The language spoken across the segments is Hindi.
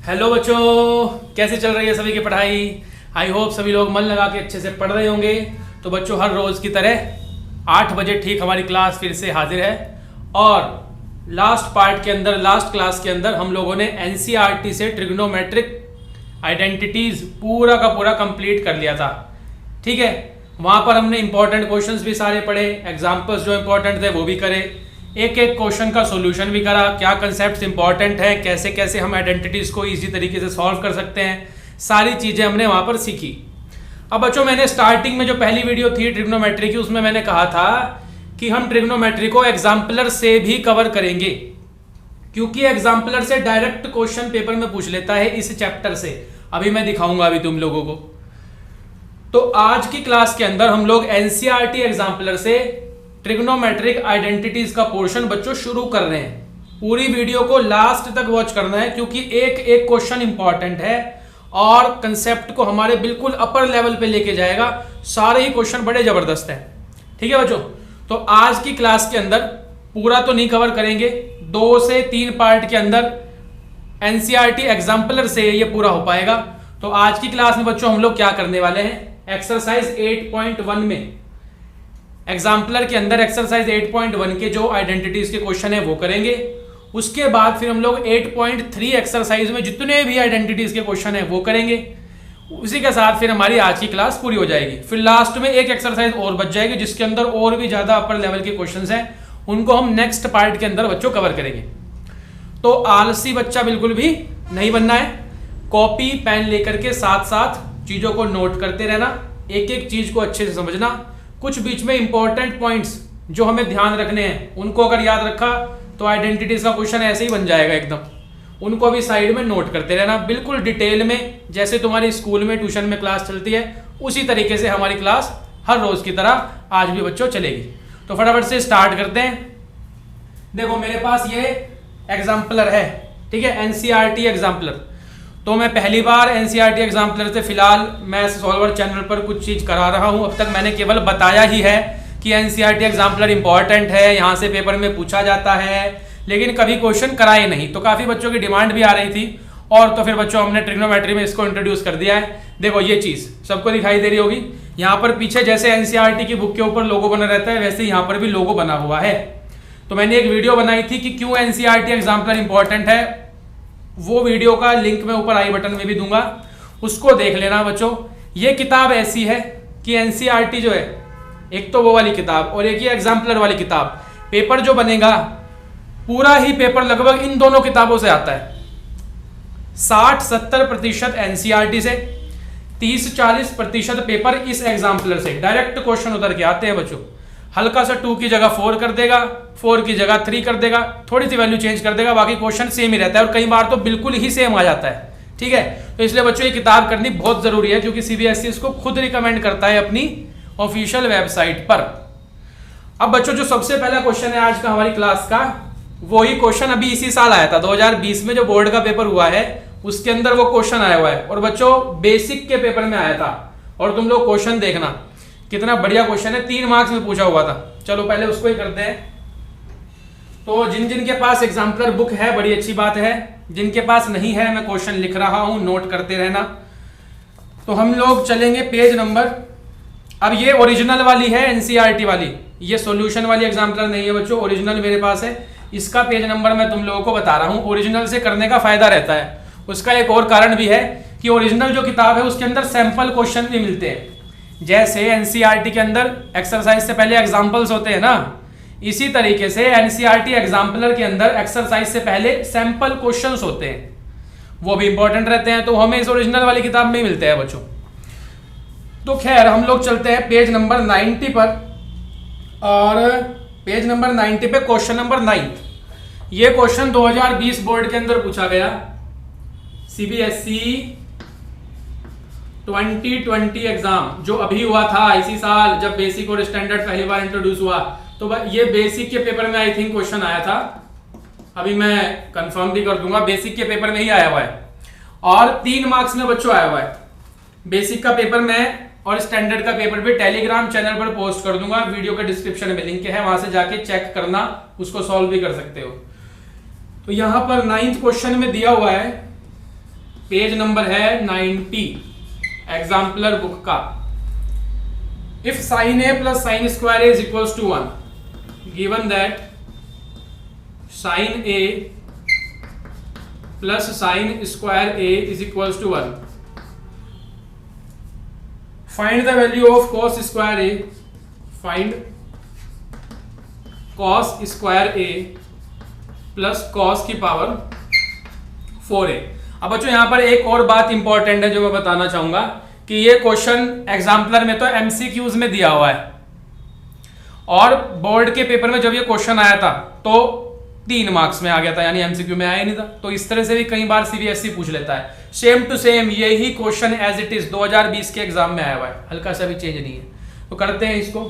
हेलो बच्चों, कैसे चल रही है सभी की पढ़ाई। आई होप सभी लोग मन लगा के अच्छे से पढ़ रहे होंगे। तो बच्चों, हर रोज़ की तरह 8 बजे ठीक हमारी क्लास फिर से हाजिर है। और लास्ट क्लास के अंदर हम लोगों ने एनसीईआरटी से ट्रिग्नोमेट्रिक आइडेंटिटीज़ पूरा का पूरा कंप्लीट कर लिया था। ठीक है, वहाँ पर हमने इंपॉर्टेंट क्वेश्चंस भी सारे पढ़े, एग्जाम्पल्स जो इंपॉर्टेंट थे वो भी करे, एक एक क्वेश्चन का सॉल्यूशन भी करा, क्या कंसेप्ट्स इंपॉर्टेंट है, कैसे कैसे हम आइडेंटिटीज़ को इजी तरीके से सॉल्व कर सकते हैं, सारी चीज़ें हमने वहाँ पर सीखी। अब बच्चों, मैंने स्टार्टिंग में जो पहली वीडियो थी ट्रिग्नोमेट्री की, उसमें मैंने कहा था कि हम ट्रिग्नोमेट्री को एग्जाम्पलर से भी कवर करेंगे, क्योंकि एग्जाम्पलर से डायरेक्ट क्वेश्चन पेपर में पूछ लेता है इस चैप्टर से। अभी मैं दिखाऊंगा अभी तुम लोगों को। तो आज की क्लास के अंदर हम लोग एनसीईआरटी एग्जाम्पलर से ट्रिग्नोमेट्रिक आइडेंटिटीज का पोर्शन बच्चों शुरू कर रहे हैं। पूरी वीडियो को लास्ट तक वॉच करना है, क्योंकि एक एक क्वेश्चन इंपॉर्टेंट है और कंसेप्ट को हमारे बिल्कुल अपर लेवल पे लेके जाएगा। सारे ही क्वेश्चन बड़े जबरदस्त हैं। ठीक है बच्चों, तो आज की क्लास के अंदर पूरा तो नहीं कवर करेंगे, 2 से 3 पार्ट के अंदर एनसीईआरटी एग्जाम्पलर से ये पूरा हो पाएगा। तो आज की क्लास में बच्चों हम लोग क्या करने वाले हैं, एक्सरसाइज 8.1 में, एग्जाम्पलर के अंदर एक्सरसाइज 8.1 के जो आइडेंटिटीज के क्वेश्चन है वो करेंगे। उसके बाद फिर हम लोग 8.3 एक्सरसाइज में जितने भी आइडेंटिटीज के क्वेश्चन है वो करेंगे। उसी के साथ फिर हमारी आज की क्लास पूरी हो जाएगी। फिर लास्ट में एक एक्सरसाइज और बच जाएगी, जिसके अंदर और भी ज्यादा अपर लेवल के क्वेश्चन हैं, उनको हम नेक्स्ट पार्ट के अंदर बच्चों कवर करेंगे। तो आलसी बच्चा बिल्कुल भी नहीं बनना है। कॉपी पेन लेकर के साथ साथ चीजों को नोट करते रहना, एक एक चीज को अच्छे से समझना। कुछ बीच में इंपॉर्टेंट पॉइंट्स जो हमें ध्यान रखने हैं, उनको अगर याद रखा तो आइडेंटिटीज का क्वेश्चन ऐसे ही बन जाएगा एकदम। उनको भी साइड में नोट करते रहना, बिल्कुल डिटेल में, जैसे तुम्हारी स्कूल में ट्यूशन में क्लास चलती है उसी तरीके से हमारी क्लास हर रोज की तरह आज भी बच्चों चलेगी। तो फटाफट से स्टार्ट करते हैं। देखो मेरे पास ये एग्जाम्पलर है, ठीक है, एनसीईआरटी एग्जाम्पलर। तो मैं पहली बार एनसीईआरटी एग्जाम्पलर से फिलहाल मैं सॉल्वर चैनल पर कुछ चीज करा रहा हूं। अब तक मैंने केवल बताया ही है कि एनसीईआरटी एग्जाम्पलर इंपॉर्टेंट है, यहां से पेपर में पूछा जाता है, लेकिन कभी क्वेश्चन कराए नहीं। तो काफी बच्चों की डिमांड भी आ रही थी, और तो फिर बच्चों हमने ट्रिग्नोमेट्री में इसको इंट्रोड्यूस कर दिया है। देखो ये चीज सबको दिखाई दे रही होगी, यहाँ पर पीछे जैसे एनसीईआरटी की बुक के ऊपर लोगो बना रहता है, वैसे यहाँ पर भी लोगो बना हुआ है। तो मैंने एक वीडियो बनाई थी कि क्यों एनसीईआरटी एग्जाम्पलर इंपॉर्टेंट है, वो वीडियो का लिंक मैं ऊपर आई बटन में भी दूंगा, उसको देख लेना बच्चों। ये किताब ऐसी है कि एनसीईआरटी जो है, एक तो वो वाली किताब और एक ये एग्जाम्पलर वाली किताब, पेपर जो बनेगा पूरा ही पेपर लगभग इन दोनों किताबों से आता है। 60-70% एनसीईआरटी से, 30-40% पेपर इस एग्जाम्पलर से डायरेक्ट क्वेश्चन उतर के आते हैं बच्चों। हल्का सा 2 की जगह 4 कर देगा, 4 की जगह 3 कर देगा, थोड़ी सी वैल्यू चेंज कर देगा, बाकी क्वेश्चन सेम ही रहता है और कई बार तो बिल्कुल ही सेम आ जाता है। ठीक है, तो इसलिए बच्चों ये किताब करनी बहुत जरूरी है, क्योंकि सीबीएसई इसको खुद रिकमेंड करता है अपनी ऑफिशियल वेबसाइट पर। अब बच्चों जो सबसे पहला क्वेश्चन है आज का हमारी क्लास का, वही क्वेश्चन अभी इसी साल आया था, 2020 में जो बोर्ड का पेपर हुआ है उसके अंदर वो क्वेश्चन आया हुआ है, और बच्चों बेसिक के पेपर में आया था। और तुम लोग क्वेश्चन देखना कितना बढ़िया क्वेश्चन है, 3 मार्क्स में पूछा हुआ था। चलो पहले उसको ही करते हैं। तो जिन जिन के पास एग्जाम्पलर बुक है बड़ी अच्छी बात है, जिनके पास नहीं है मैं क्वेश्चन लिख रहा हूं, नोट करते रहना। तो हम लोग चलेंगे पेज नंबर, अब ये ओरिजिनल वाली है एनसीईआरटी वाली, ये सॉल्यूशन वाली एग्जाम्पलर नहीं है बच्चों, ओरिजिनल मेरे पास है। इसका पेज नंबर मैं तुम लोगों को बता रहा हूं। ओरिजिनल से करने का फायदा रहता है, उसका एक और कारण भी है कि ओरिजिनल जो किताब है उसके अंदर सैंपल क्वेश्चन भी मिलते हैं। जैसे एनसीईआरटी के अंदर एक्सरसाइज से पहले एग्जाम्पल्स होते हैं ना, इसी तरीके से एनसीईआरटी एग्जाम्पलर के अंदर एक्सरसाइज से पहले सैंपल क्वेश्चंस होते हैं, वो भी इंपॉर्टेंट रहते हैं। तो हमें इस ओरिजिनल वाली किताब में ही मिलते हैं बच्चों। तो खैर हम लोग चलते हैं पेज नंबर 90 पर, और पेज नंबर 90 पे क्वेश्चन नंबर 9। ये क्वेश्चन 2020 बोर्ड के अंदर पूछा गया, सीबीएसई 2020 एग्जाम जो अभी हुआ था इसी साल, जब बेसिक और स्टैंडर्ड पहली बार इंट्रोड्यूस हुआ। तो ये बेसिक के पेपर में आई थिंक क्वेश्चन आया था, अभी मैं कंफर्म भी कर दूंगा, बेसिक के पेपर में ही आया हुआ है और 3 मार्क्स में बच्चों आया हुआ है। बेसिक का पेपर में और स्टैंडर्ड का पेपर भी टेलीग्राम चैनल पर पोस्ट कर दूंगा, वीडियो के डिस्क्रिप्शन में लिंक है, वहां से जाके चेक करना, उसको सॉल्व भी कर सकते हो। तो यहां पर 9th क्वेश्चन में दिया हुआ है पेज नंबर है 90 एग्जाम्पलर बुक का। If sine A plus sine square A is equals to 1, given that sine A plus sine square A is equals to 1, find the value of cos square A, find cos square A plus cos की पावर 4a। अब बच्चों यहां पर एक और बात इंपॉर्टेंट है जो मैं बताना चाहूंगा कि ये क्वेश्चन एग्जाम्पलर में तो एमसीक्यूज में दिया हुआ है, और बोर्ड के पेपर में जब ये क्वेश्चन आया था तो 3 मार्क्स में आ गया था, यानी एमसीक्यू में आया ही नहीं था। तो इस तरह से भी कई बार सीबीएसई पूछ लेता है। सेम टू सेम यही क्वेश्चन एज इट इज 2020 के एग्जाम में आया हुआ है, हल्का सा भी चेंज नहीं है। तो करते हैं इसको।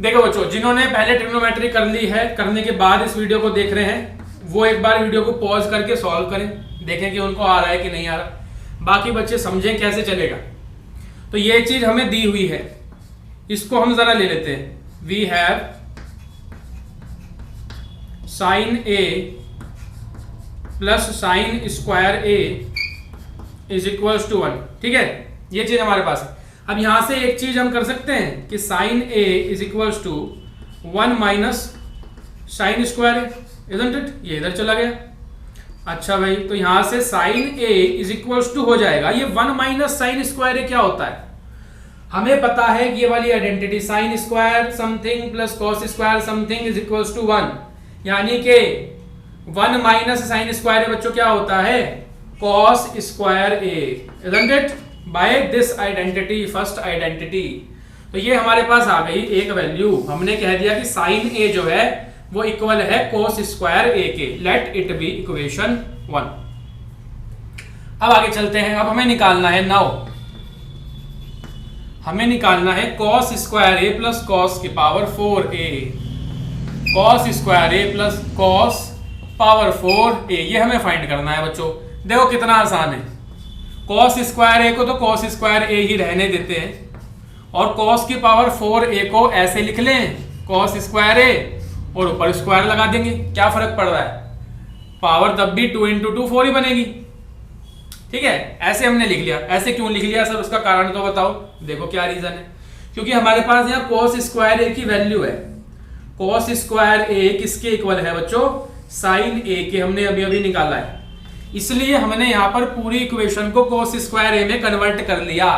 देखो बच्चों, जिन्होंने पहले ट्रिग्नोमेट्री कर ली है, करने के बाद इस वीडियो को देख रहे हैं, वो एक बार वीडियो को पॉज करके सॉल्व करें, देखें कि उनको आ रहा है कि नहीं आ रहा। बाकी बच्चे समझें कैसे चलेगा। तो ये चीज हमें दी हुई है, इसको हम जरा ले लेते हैं। We have sine A plus sine square A is equals to 1, ठीक है, ये चीज हमारे पास है। अब यहां से एक चीज हम कर सकते हैं कि sine A is equals to 1 minus sine square A, isn't it, ये इधर चला गया। अच्छा भाई, तो यहां से sine A is equals to हो जाएगा, ये 1 माइनस साइन स्क्वायर ए क्या होता है, हमें पता है कि ये वाली identity sine square something plus cos square something is equals to 1, यानी कि 1 माइनस साइन स्क्वायर ए बच्चों क्या होता है, cos square A, isn't it, by this identity, first identity. तो ये हमारे पास आ गई एक वैल्यू, हमने कह दिया कि साइन ए जो है वो इक्वल है कोस स्क्वायर ए के, लेट इट बी इक्वेशन 1। अब आगे चलते हैं। अब हमें निकालना है, नाउ हमें निकालना है cos square A plus cos की power 4a, cos square A plus cos power 4a, ये हमें फाइंड करना है बच्चों। देखो कितना आसान है, कॉस स्क्वायर ए को तो कॉस स्क्वायर ए ही रहने देते हैं, और कॉस की पावर 4a को ऐसे लिख लें, कॉस स्क्वायर ए, और ऊपर स्क्वायर लगा देंगे, क्या फर्क पड़ रहा है, पावर तब भी 2 × 2 4 ही बनेगी, ठीक है। ऐसे हमने लिख लिया। ऐसे क्यों लिख लिया सर, उसका कारण तो बताओ। देखो क्या रीजन है, क्योंकि हमारे पास यहाँ कॉस स्क्वायर ए की वैल्यू है। कॉस स्क्वायर ए किसके इक्वल है बच्चों, साइन ए के, हमने अभी अभी निकाला है, इसलिए हमने यहाँ पर पूरी इक्वेशन को कॉस स्क्वायर ए में कन्वर्ट कर लिया,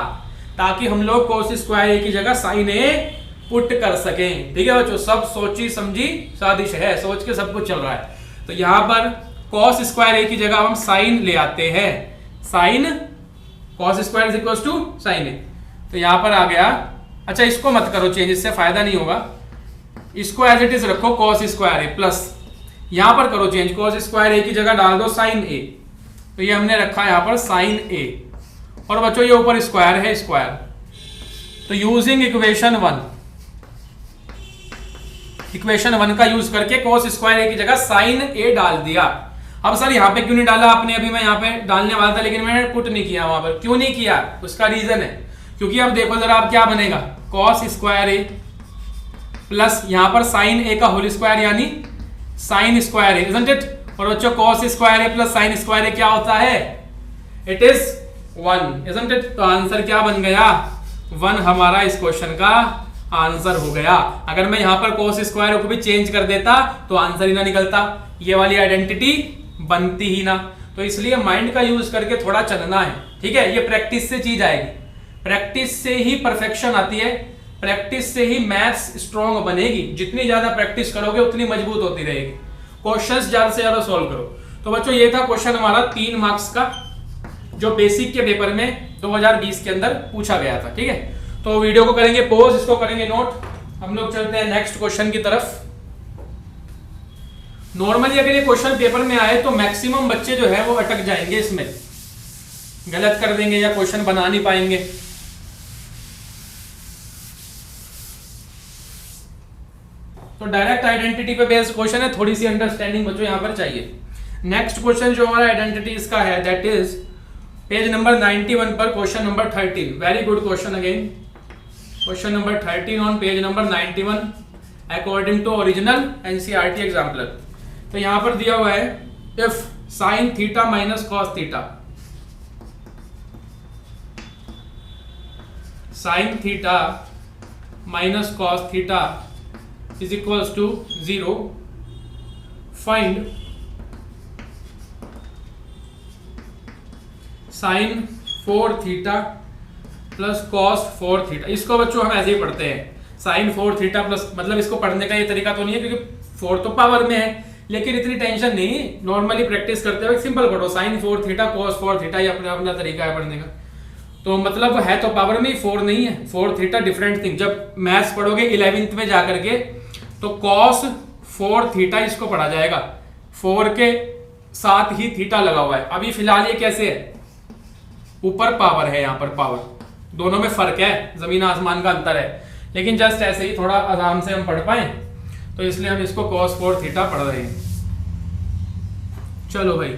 ताकि हम लोग कॉस स्क्वायर ए की जगह साइन ए पुट कर सकें, ठीक है बच्चों। सब सोची समझी साजिश है, सोच के सब कुछ चल रहा है। तो यहाँ पर कॉस स्क्वायर ए की जगह हम साइन ले आते हैं, sine cos square is equal to sine a, तो यहाँ पर आ गया। अच्छा इसको मत करो चेंज, इससे फायदा नहीं होगा, इसको एज इट इज रखो कॉस स्क्वायर ए प्लस, यहाँ पर करो चेंज, कॉस स्क्वायर ए की जगह डाल दो साइन ए, तो ये हमने रखा यहाँ पर साइन ए, और बच्चों ये ऊपर स्क्वायर है, स्क्वायर। तो यूजिंग इक्वेशन 1, इक्वेशन 1 का यूज करके cos स्क्वायर ए की जगह साइन ए डाल दिया। अब सर यहाँ पे क्यों नहीं डाला आपने, अभी मैं यहाँ पे डालने वाला था लेकिन मैंने पुट नहीं किया वहां पर, क्यों नहीं किया, उसका रीजन है, क्योंकि अब देखो जरा आप क्या बनेगा, cos स्क्वायर ए प्लस यहाँ पर साइन ए का होल स्क्वायर यानी sign square A, isn't it. और बच्चों cos square A plus sine square ए क्या होता है, इट इज 1, इजंट इट। तो आंसर क्या बन गया, 1 हमारा इस क्वेश्चन का आंसर हो गया। अगर मैं यहां पर cos स्क्वायर को भी चेंज कर देता तो आंसर ही ना निकलता, ये वाली आइडेंटिटी बनती ही ना। तो इसलिए माइंड का यूज करके थोड़ा चलना है, ठीक है। ये प्रैक्टिस से चीज आएगी, प्रैक्टिस से ही परफेक्शन आती है, प्रैक्टिस से ही मैथ्स स्ट्रॉन्ग बनेगी। जितनी ज्यादा प्रैक्टिस करोगे उतनी मजबूत होती रहेगी। क्वेश्चंस ज्यादा से ज्यादा सॉल्व करो। तो बच्चों ये था क्वेश्चन हमारा 3 मार्क्स का, जो बेसिक के पेपर में 2020 के अंदर पूछा गया था, ठीक है। तो वीडियो को करेंगे पॉज, इसको करेंगे नोट, हम लोग चलते हैं नेक्स्ट क्वेश्चन की तरफ। नॉर्मली अगर ये क्वेश्चन पेपर में आए तो मैक्सिमम बच्चे जो है वो अटक जाएंगे, इसमें गलत कर देंगे या क्वेश्चन बना नहीं पाएंगे। तो डायरेक्ट आइडेंटिटी पे बेस्ड क्वेश्चन है, थोड़ी सी अंडरस्टैंडिंग बच्चों यहां पर चाहिए। नेक्स्ट क्वेश्चन जो हमारा आइडेंटिटी इसका है, दैट इज पेज नंबर 91 पर question number 13। Very good question again, question number 13 on page number 91 according to original NCERT exemplar. तो यहां पर दिया हुआ है, if sine theta minus cos theta, sine theta minus cos theta is equals to 0. Find sine 4 theta plus cos 4 theta. इसको बच्चों हम ऐसे ही पढ़ते हैं, साइन 4 थीटा प्लस, मतलब इसको पढ़ने का ये तरीका तो नहीं है क्योंकि 4 तो पावर में है, लेकिन इतनी टेंशन नहीं, नॉर्मली प्रैक्टिस करते हुए सिंपल पढ़ो, साइन 4 थीटा कॉस 4 थीटा, ये अपना अपना तरीका है पढ़ने का. तो मतलब है तो पावर में 4 नहीं है, 4 थीटा डिफरेंट थिंग. जब मैथ्स पढ़ोगे 11th में जाकर के तो कॉस 4 थीटा इसको पढ़ा जाएगा, 4 के साथ ही थीटा लगा हुआ है. अभी फिलहाल ये कैसे है, ऊपर पावर है, यहाँ पर पावर, दोनों में फर्क है, जमीन आसमान का अंतर है, लेकिन जस्ट ऐसे ही थोड़ा आराम से हम पढ़ पाए तो इसलिए हम इसको cos 4 थीटा पढ़ रहे हैं. चलो भाई,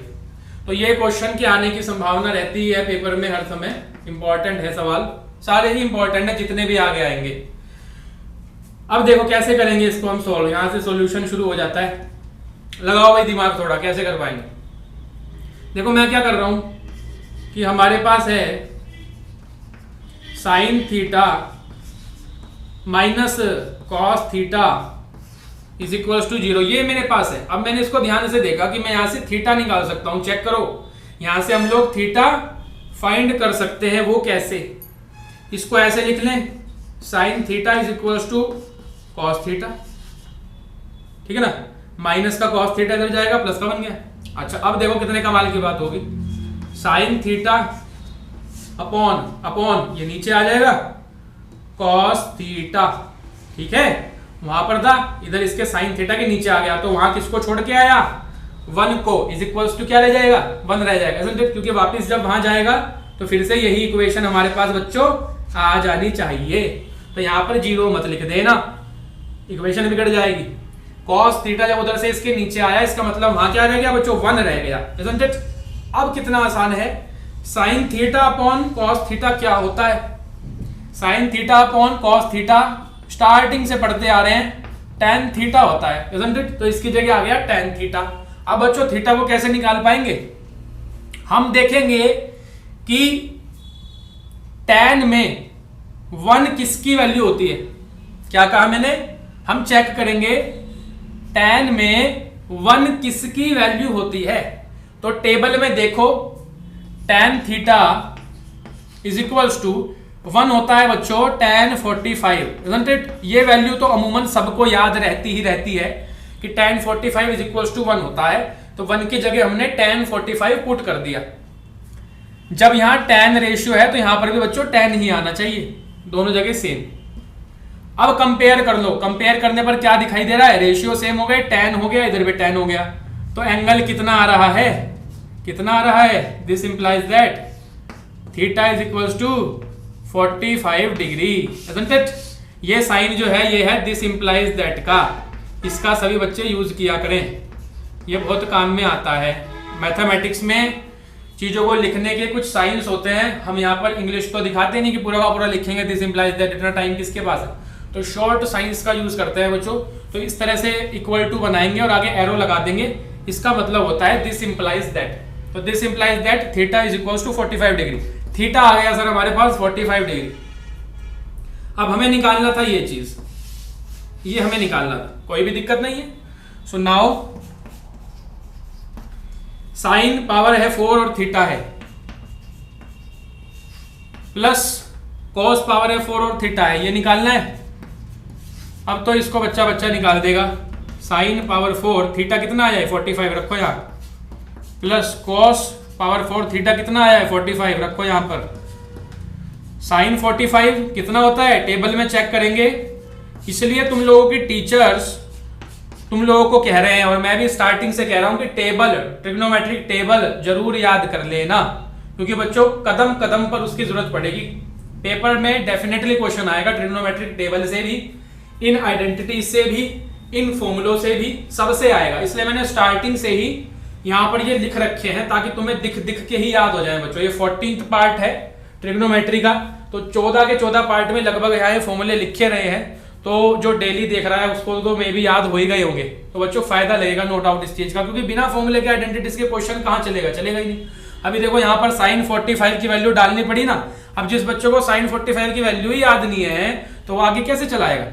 तो ये क्वेश्चन के आने की संभावना रहती है पेपर में हर समय, इंपॉर्टेंट है सवाल, सारे ही इंपॉर्टेंट है जितने भी आगे आएंगे. अब देखो कैसे करेंगे इसको हम सॉल्व, यहां से सॉल्यूशन शुरू हो जाता है. लगाओ भाई दिमाग थोड़ा, कैसे कर पाएंगे. देखो मैं क्या कर रहा हूं कि हमारे पास है sine theta minus cos theta is equals to 0, ये मेरे पास है. अब मैंने इसको ध्यान से देखा कि मैं यहां से थीटा निकाल सकता हूं, चेक करो, यहां से हम लोग थीटा फाइंड कर सकते हैं. वो कैसे, इसको ऐसे लिख लें, sine theta is equals to cos theta, ठीक है ना, माइनस का कॉस थीटा इधर जाएगा, प्लस का बन गया. अच्छा अब देखो कितने कमाल की बात होगी, साइन थीटा अपॉन ये नीचे आ जाएगा कॉस थीटा, ठीक है, वहां पर था, इधर इसके साइन थीटा के नीचे आ गया, तो वहां किसको छोड़ के आया, 1 को, इज इक्वल्स टू क्या रह जाएगा, 1 रह जाएगा, क्योंकि वापस जब वहां जाएगा तो फिर से यही इक्वेशन हमारे पास बच्चों आ जानी चाहिए. तो यहां पर 0 मत लिख देना, इक्वेशन बिगड़ जाएगी. कॉस थीटा जब उधर से इसके नीचे आया, इसका मतलब वहां क्या रह गया बच्चों, 1 रह गया. अब कितना आसान है, sine theta upon cos theta क्या होता है, sine theta upon cos theta starting से पढ़ते आ रहे हैं, tan थीटा होता है, isn't it? तो इसकी जगह आ गया tan थीटा. अब बच्चों थीटा को कैसे निकाल पाएंगे, हम देखेंगे कि tan में 1 किसकी वैल्यू होती है, क्या कहा मैंने, हम चेक करेंगे tan में 1 किसकी वैल्यू होती है. तो टेबल में देखो tan theta is equals to 1 होता है बच्चों tan 45, isn't it? ये वैल्यू तो अमूमन सबको याद रहती ही रहती है कि tan 45 इज इक्वल्स टू 1 होता है, तो 1 की जगह हमने tan 45 पुट कर दिया. जब यहाँ tan रेशियो है तो यहाँ पर भी बच्चों tan ही आना चाहिए, दोनों जगह सेम. अब कंपेयर कर लो, कंपेयर करने पर क्या दिखाई दे रहा है, रेशियो सेम हो गए, tan हो गया, इधर भी tan हो गया, तो एंगल कितना आ रहा है, कितना आ रहा है, this implies that theta is equals to 45 degree, isn't it? ये साइन जो है ये है दिस इंप्लाइज दैट का, इसका सभी बच्चे यूज किया करें, ये बहुत काम में आता है. मैथमेटिक्स में चीजों को लिखने के कुछ साइंस होते हैं, हम यहाँ पर इंग्लिश तो दिखाते नहीं कि पूरा का पूरा लिखेंगे दिस इंप्लाइज दैट, इतना टाइम किसके पास है, तो शॉर्ट साइंस का यूज करते हैं बच्चों. तो इस तरह से इक्वल टू बनाएंगे और आगे एरो लगा देंगे, इसका मतलब होता है दिस इंप्लाइज दैट. तो this implies that theta is equals to 45 degree. Theta आ गया सर हमारे पास 45 डिग्री. अब हमें निकालना था ये चीज, ये हमें निकालना था, कोई भी दिक्कत नहीं है. सो नाउ साइन पावर है 4 और थीटा है, प्लस कॉस पावर है 4 और थीटा है, ये निकालना है. अब तो इसको बच्चा बच्चा निकाल देगा, साइन पावर 4 थीटा कितना आया है 45 रखो यहाँ, प्लस कॉस पावर 4 थीटा कितना आया है 45 रखो यहां पर. साइन 45 कितना होता है, टेबल में चेक करेंगे, इसलिए तुम लोगों की टीचर्स तुम लोगों को कह रहे हैं और मैं भी स्टार्टिंग से कह रहा हूं कि टेबल, ट्रिग्नोमेट्रिक टेबल जरूर याद कर लेना, क्योंकि बच्चों कदम कदम पर उसकी जरूरत पड़ेगी. पेपर में डेफिनेटली क्वेश्चन आएगा ट्रिग्नोमेट्रिक टेबल से भी, इन आइडेंटिटी से भी, इन फॉर्मूलों से भी, सबसे आएगा. इसलिए मैंने स्टार्टिंग से ही यहाँ पर ये लिख रखे हैं ताकि तुम्हें दिख दिख के ही याद हो जाए बच्चों. ये 14th पार्ट है ट्रिग्नोमेट्री का, तो 14 के 14 पार्ट में लगभग यहाँ ये फॉर्मूले लिखे रहे हैं, तो जो डेली देख रहा है उसको तो मे भी याद हो ही गए होंगे। तो बच्चों फायदा लगेगा नो डाउट इस चीज का, क्योंकि बिना फॉर्मूले के आइडेंटिटीज के क्वेश्चन कहाँ चलेगा, चलेगा ही नहीं। अभी देखो यहाँ पर साइन 45 की वैल्यू डालनी पड़ी ना, अब जिस बच्चों को साइन 45 की वैल्यू ही याद नहीं है तो वो आगे कैसे चलाएगा,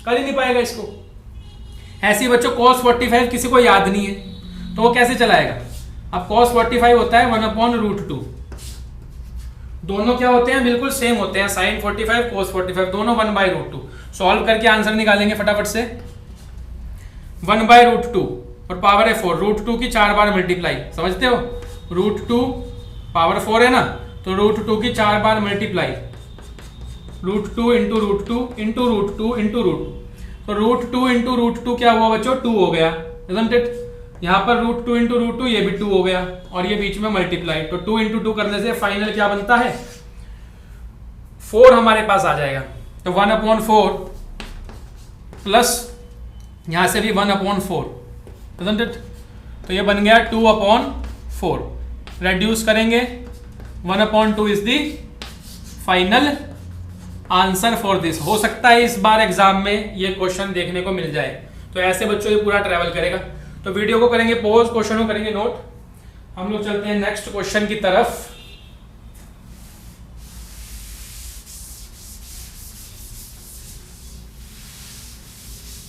कर ही नहीं पाएगा इसको। ऐसे ही बच्चों cos 45 किसी को याद नहीं है तो वो कैसे चलाएगा। अब cos 45 होता है 1/√2, दोनों क्या होते हैं, बिल्कुल सेम होते हैं, sin 45 cos 45 दोनों 1/√2। सॉल्व करके आंसर निकालेंगे फटाफट से, 1/√2 और पावर है 4, √2 की 4 बार मल्टीप्लाई, समझते हो, √2 पावर 4 है ना, तो √2 की 4 बार मल्टीप्लाई, √2 इंटू √2 इंटू √2 इंटू √2, तो √2 इंटू √2 क्या हुआ बच्चों, 2 हो गया, isn't it? यहाँ पर √2 इंटू √2 ये भी 2 हो गया और ये बीच में मल्टीप्लाई, तो 2 इंटू 2 करने से फाइनल क्या बनता है, 4 हमारे पास आ जाएगा। तो 1/4 प्लस यहाँ से भी 1/4, isn't it? तो ये बन गया 2/4, रेड्यूस करेंगे 1/2 is the final answer for this. हो सकता है इस बार एग्जाम में ये क्वेश्चन देखने को मिल जाए, तो ऐसे बच्चों ये पूरा ट्रैवल करेगा। तो वीडियो को करेंगे पॉज, क्वेश्चन को करेंगे नोट, हम लोग चलते हैं नेक्स्ट क्वेश्चन की तरफ।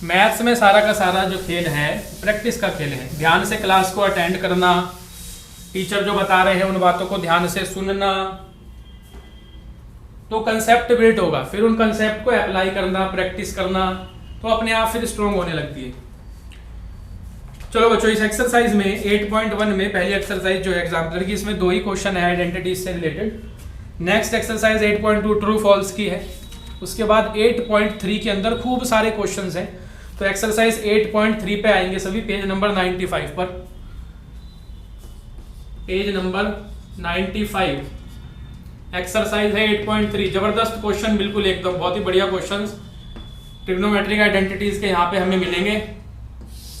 मैथ्स में सारा का सारा जो खेल है प्रैक्टिस का खेल है, ध्यान से क्लास को अटेंड करना, टीचर जो बता रहे हैं उन बातों को ध्यान से सुनना, तो कंसेप्ट बिल्ड होगा, फिर उन कंसेप्ट को अप्लाई करना, प्रैक्टिस करना, तो अपने आप फिर स्ट्रॉन्ग होने लगती है। चलो बच्चों इस एक्सरसाइज में 8.1 में पहली एक्सरसाइज जो है एग्जाम्पलर की, इसमें 2 ही क्वेश्चन है आइडेंटिटी से related. Next exercise 8.2 true false की है, उसके बाद 8.3 के अंदर खूब सारे क्वेश्चंस हैं। तो एक्सरसाइज 8.3 पे आएंगे सभी, पेज नंबर 95 पर, पेज नंबर 95 एक्सरसाइज है 8.3। जबरदस्त क्वेश्चन, बिल्कुल एकदम बहुत ही बढ़िया क्वेश्चंस ट्रिग्नोमेट्रिक आइडेंटिटीज के यहाँ पे हमें मिलेंगे,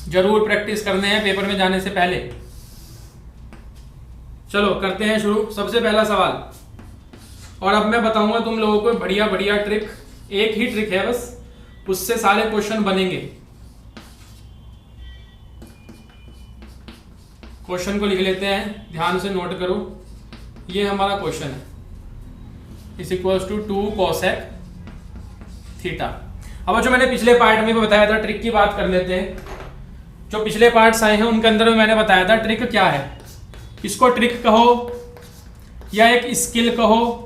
जरूर प्रैक्टिस करने हैं पेपर में जाने से पहले। चलो करते हैं शुरू। सबसे पहला सवाल, और अब मैं बताऊंगा तुम लोगों को बढ़िया बढ़िया ट्रिक, एक ही ट्रिक है बस, उससे सारे क्वेश्चन बनेंगे। क्वेश्चन को लिख लेते हैं, ध्यान से नोट करो। ये हमारा क्वेश्चन है, is equals to 2 cosec theta. अब जो मैंने पिछले पार्ट में भी बताया था, ट्रिक की बात कर लेते हैं। जो पिछले पार्ट्स आए हैं उनके अंदर में मैंने बताया था ट्रिक क्या है, इसको ट्रिक कहो या एक स्किल कहो,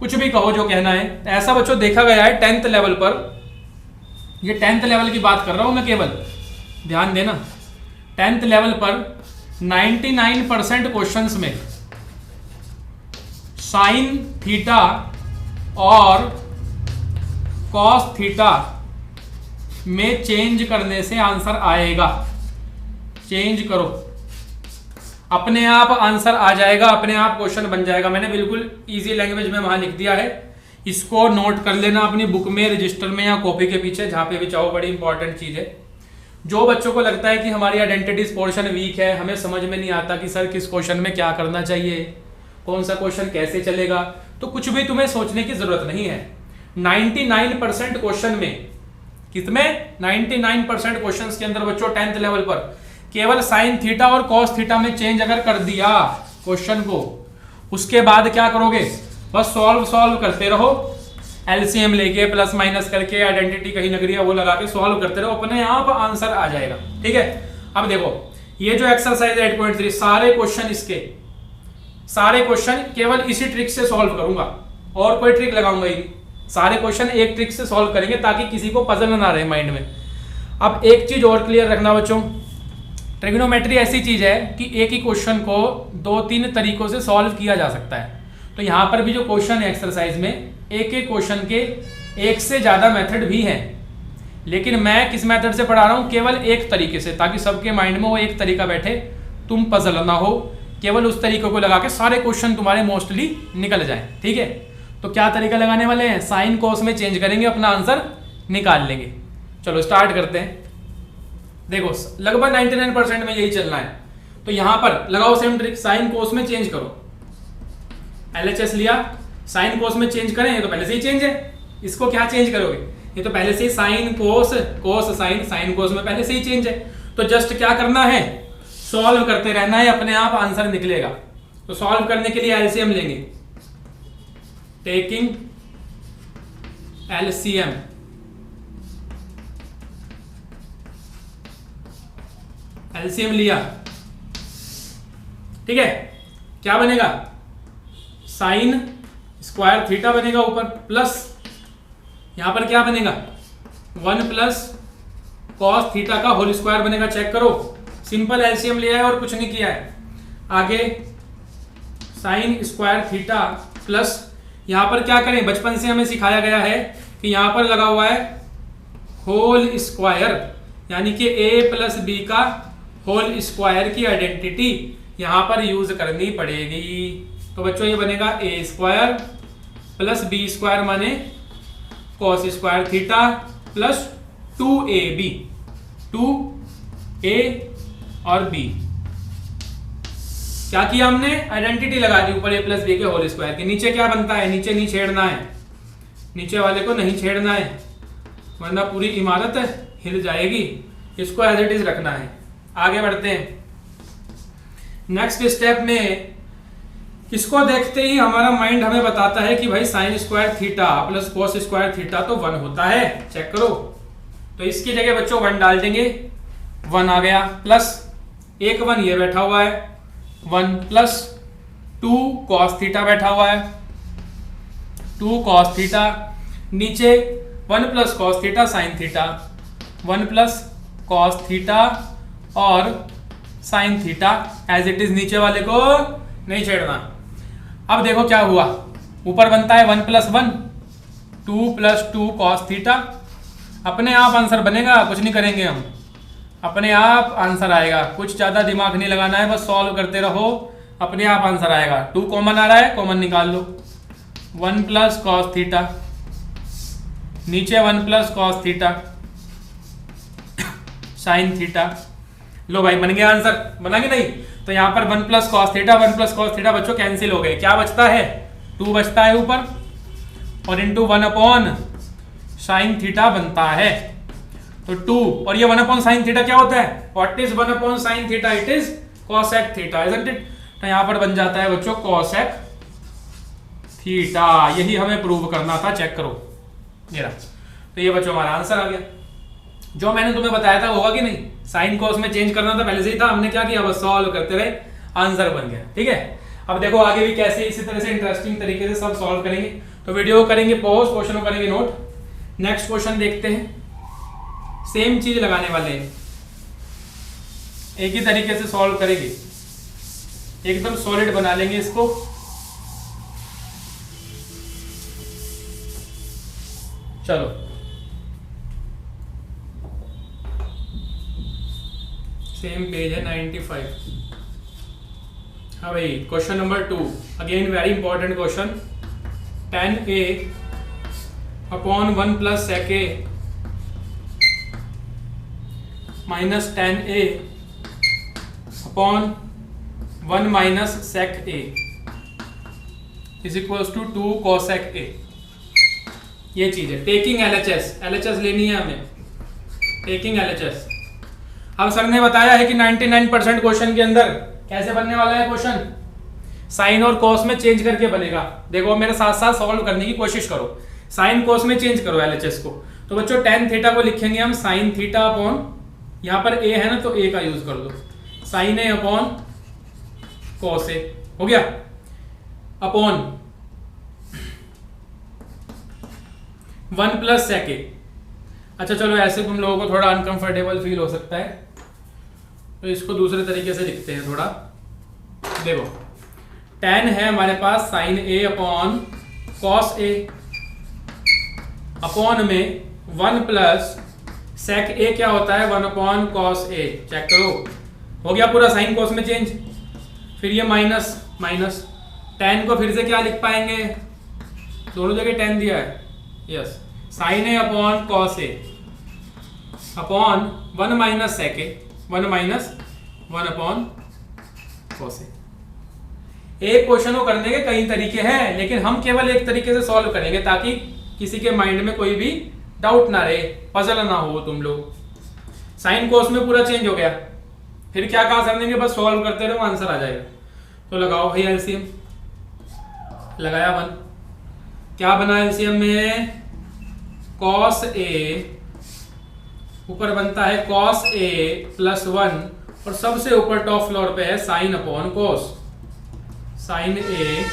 कुछ भी कहो जो कहना है। ऐसा बच्चों देखा गया है 10th लेवल पर, ये 10th लेवल की बात कर रहा हूं मैं केवल, ध्यान देना। 10th लेवल पर 99% क्वेश्चंस में साइन थीटा और कॉस थीटा में चेंज करने से आंसर आएगा। चेंज करो, अपने आप आंसर आ जाएगा, अपने आप क्वेश्चन बन जाएगा। मैंने बिल्कुल इजी लैंग्वेज में वहां लिख दिया है, इसको नोट कर लेना अपनी बुक में, रजिस्टर में या कॉपी के पीछे, जहां पे भी चाहो। बड़ी इंपॉर्टेंट चीज है। जो बच्चों को लगता है कि हमारी आइडेंटिटीज पोर्शन वीक है, हमें समझ में नहीं आता कि सर किस क्वेश्चन में क्या करना चाहिए, कौन सा क्वेश्चन कैसे चलेगा, तो कुछ भी तुम्हें सोचने की जरूरत नहीं है। 99% क्वेश्चन में, कितने 99% क्वेश्चंस के अंदर बच्चों 10th लेवल पर केवल साइन थीटा और कॉस थीटा में चेंज अगर कर दिया क्वेश्चन को, उसके बाद क्या करोगे, बस सॉल्व करते रहो, एलसीएम लेके प्लस माइनस करके आइडेंटिटी कहीं लग रही है वो लगा के सॉल्व करते रहो, अपने आप आंसर आ जाएगा। ठीक है, अब देखो ये जो एक्सरसाइज 8.3 सारे क्वेश्चन, इसके सारे क्वेश्चन केवल इसी ट्रिक से सॉल्व करूंगा, और कोई ट्रिक लगाऊंगा ही नहीं। सारे क्वेश्चन एक ट्रिक से सॉल्व करेंगे ताकि किसी को पजल ना रहे माइंड में। अब एक चीज और क्लियर रखना बच्चों, ट्रिग्नोमेट्री ऐसी चीज है कि एक ही क्वेश्चन को 2-3 तरीकों से सॉल्व किया जा सकता है। तो यहाँ पर भी जो क्वेश्चन है एक्सरसाइज में, एक एक क्वेश्चन के एक से ज्यादा मेथड भी हैं, लेकिन मैं किस मेथड से पढ़ा रहा हूँ, केवल एक तरीके से, ताकि सबके माइंड में वो एक तरीका बैठे, तुम पजल ना हो, केवल उस तरीके को लगा के सारे क्वेश्चन तुम्हारे मोस्टली निकल जाएं। ठीक है, तो क्या तरीका लगाने वाले हैं, साइन कोस में चेंज करेंगे, अपना आंसर निकाल लेंगे। चलो स्टार्ट करते हैं। देखो लगभग 99% में यही चलना है, तो यहां पर लगाओ सेम ट्रिक, साइन कोस में चेंज करो। एलएचएस लिया, साइन कोस में चेंज करें, ये तो पहले से ही चेंज है, इसको क्या चेंज करोगे, ये तो पहले से ही sine cos, cos sine, sine cos में पहले से ही चेंज है, तो जस्ट क्या करना है, सॉल्व करते रहना है, अपने आप आंसर निकलेगा। तो सॉल्व करने के लिए एलसीएम लेंगे, टेकिंग एलसीएम, एलसीएम लिया, ठीक है, क्या बनेगा, साइन स्क्वायर थीटा बनेगा ऊपर, प्लस यहां पर क्या बनेगा, 1 प्लस कॉस थीटा का होल स्क्वायर बनेगा। चेक करो, सिंपल एलसीएम लिया है और कुछ नहीं किया है। आगे साइन स्क्वायर थीटा प्लस, यहां पर क्या करें, बचपन से हमें सिखाया गया है कि यहां पर लगा हुआ है होल स्क्वायर, यानी कि a प्लस बी का होल स्क्वायर की आइडेंटिटी यहां पर यूज करनी पड़ेगी। तो बच्चों ये बनेगा a square plus b square माने cos square theta plus 2ab, 2a और b। क्या किया हमने, आइडेंटिटी लगा दी ऊपर a प्लस बी के होल स्क्वायर के। नीचे क्या बनता है, नीचे नहीं छेड़ना है, नीचे वाले को नहीं छेड़ना है, वरना पूरी इमारत हिल जाएगी। इसको एज इट इज रखना है। आगे बढ़ते हैं नेक्स्ट स्टेप में। इसको देखते ही हमारा माइंड हमें बताता है कि भाई sign square theta plus cos square theta तो 1 होता है। चेक करो, तो इसकी जगह बच्चों 1 डाल देंगे, 1 आ गया, प्लस एक 1 ये बैठा हुआ है, 1 प्लस 2 कॉस थीटा बैठा हुआ है, 2 कॉस थीटा, नीचे 1 plus cos theta sine theta, 1 plus cos theta और sine theta as it is, नीचे वाले को नहीं छेड़ना। अब देखो क्या हुआ, ऊपर बनता है 1 प्लस 1, 2 प्लस 2 कॉस थीटा, अपने आप आंसर बनेगा, कुछ नहीं करेंगे हम, अपने आप आंसर आएगा, कुछ ज्यादा दिमाग नहीं लगाना है, बस सॉल्व करते रहो, अपने आप आंसर आएगा। 2 कॉमन आ रहा है, कॉमन निकाल लो, 1 प्लस कॉस थीटा, नीचे 1 plus cos theta sine theta. लो भाई बन गया आंसर, बना कि नहीं। तो यहां पर 1 plus cos theta, 1 plus cos theta बच्चों कैंसिल हो गए, क्या बचता है, 2 बचता है ऊपर, और इंटू 1 अपॉन साइन थीटा बनता है। तो 2 और ये 1 अपॉन साइन थीटा क्या होता है, what is 1 upon sine theta, it is cosec theta, isn't it. तो यहां पर बन जाता है बच्चों कॉसेक थीटा, यही हमें प्रूव करना था। चेक करो ये रहा। तो ये बच्चों हमारा आंसर आ गया, जो मैंने तुम्हें बताया था होगा कि नहीं, साइन कॉस में चेंज करना था पहले से ही था, हमने क्या किया, बस सॉल्व करते रहे, आंसर बन गया। ठीक है, अब देखो आगे भी कैसे इसी तरह से इंटरेस्टिंग तरीके से सब सॉल्व करेंगे। तो वीडियो करेंगे पॉज, क्वेश्चन को करेंगे नोट। नेक्स्ट क्वेश्चन देखते हैं, सेम चीज लगाने वाले हैं, एक ही तरीके से सॉल्व करेंगे, एकदम सॉलिड बना लेंगे इसको। चलो सेम पेज है 95। हाँ भाई, question number 2 again very important question. tan a upon 1 plus sec a minus tan a upon 1 minus sec a is equals to 2 cosec a। ये चीज है, टेकिंग LHS, LHS लेनी है हमें, टेकिंग LHS। अब सर ने बताया है कि 99% क्वेश्चन के अंदर कैसे बनने वाला है क्वेश्चन, साइन और कॉस में चेंज करके बनेगा। देखो मेरे साथ साथ सॉल्व करने की कोशिश करो, साइन कॉस में चेंज करो LHS को। तो बच्चों tan थीटा को लिखेंगे हम साइन थीटा अपॉन, यहाँ पर a है ना तो a का यूज कर दो, sine a upon cos a, हो गया, अपॉन 1 प्लस sec a। अच्छा चलो, ऐसे तुम लोगों को थोड़ा अनकंफर्टेबल फील हो सकता है, तो इसको दूसरे तरीके से लिखते हैं थोड़ा। देखो tan है हमारे पास sine a upon cos a, upon में 1 प्लस sec a क्या होता है, 1 अपॉन कॉस a। चेक करो, हो गया पूरा साइन कॉस में चेंज। फिर ये माइनस माइनस, tan को फिर से क्या लिख पाएंगे, दोनों जगह tan दिया है, yes, sine a upon cos a upon 1 minus sec a, 1 minus 1 upon cos a। एक क्वेश्चन को करने के कई तरीके हैं, लेकिन हम केवल एक तरीके से सॉल्व करेंगे ताकि किसी के माइंड में कोई भी डाउट ना रहे, पजल ना हो तुम लोग। साइन कोस में पूरा चेंज हो गया, फिर क्या कहा सर ने, बस सॉल्व करते रहो आंसर आ जाएगा। तो लगाओ भाई एलसीएम, लगाया 1, क्या बना एलसीएम में, कॉस ए, ऊपर बनता है कॉस ए प्लस 1 और सबसे ऊपर टॉप फ्लोर पे है साइन अपॉन कॉस, साइन ए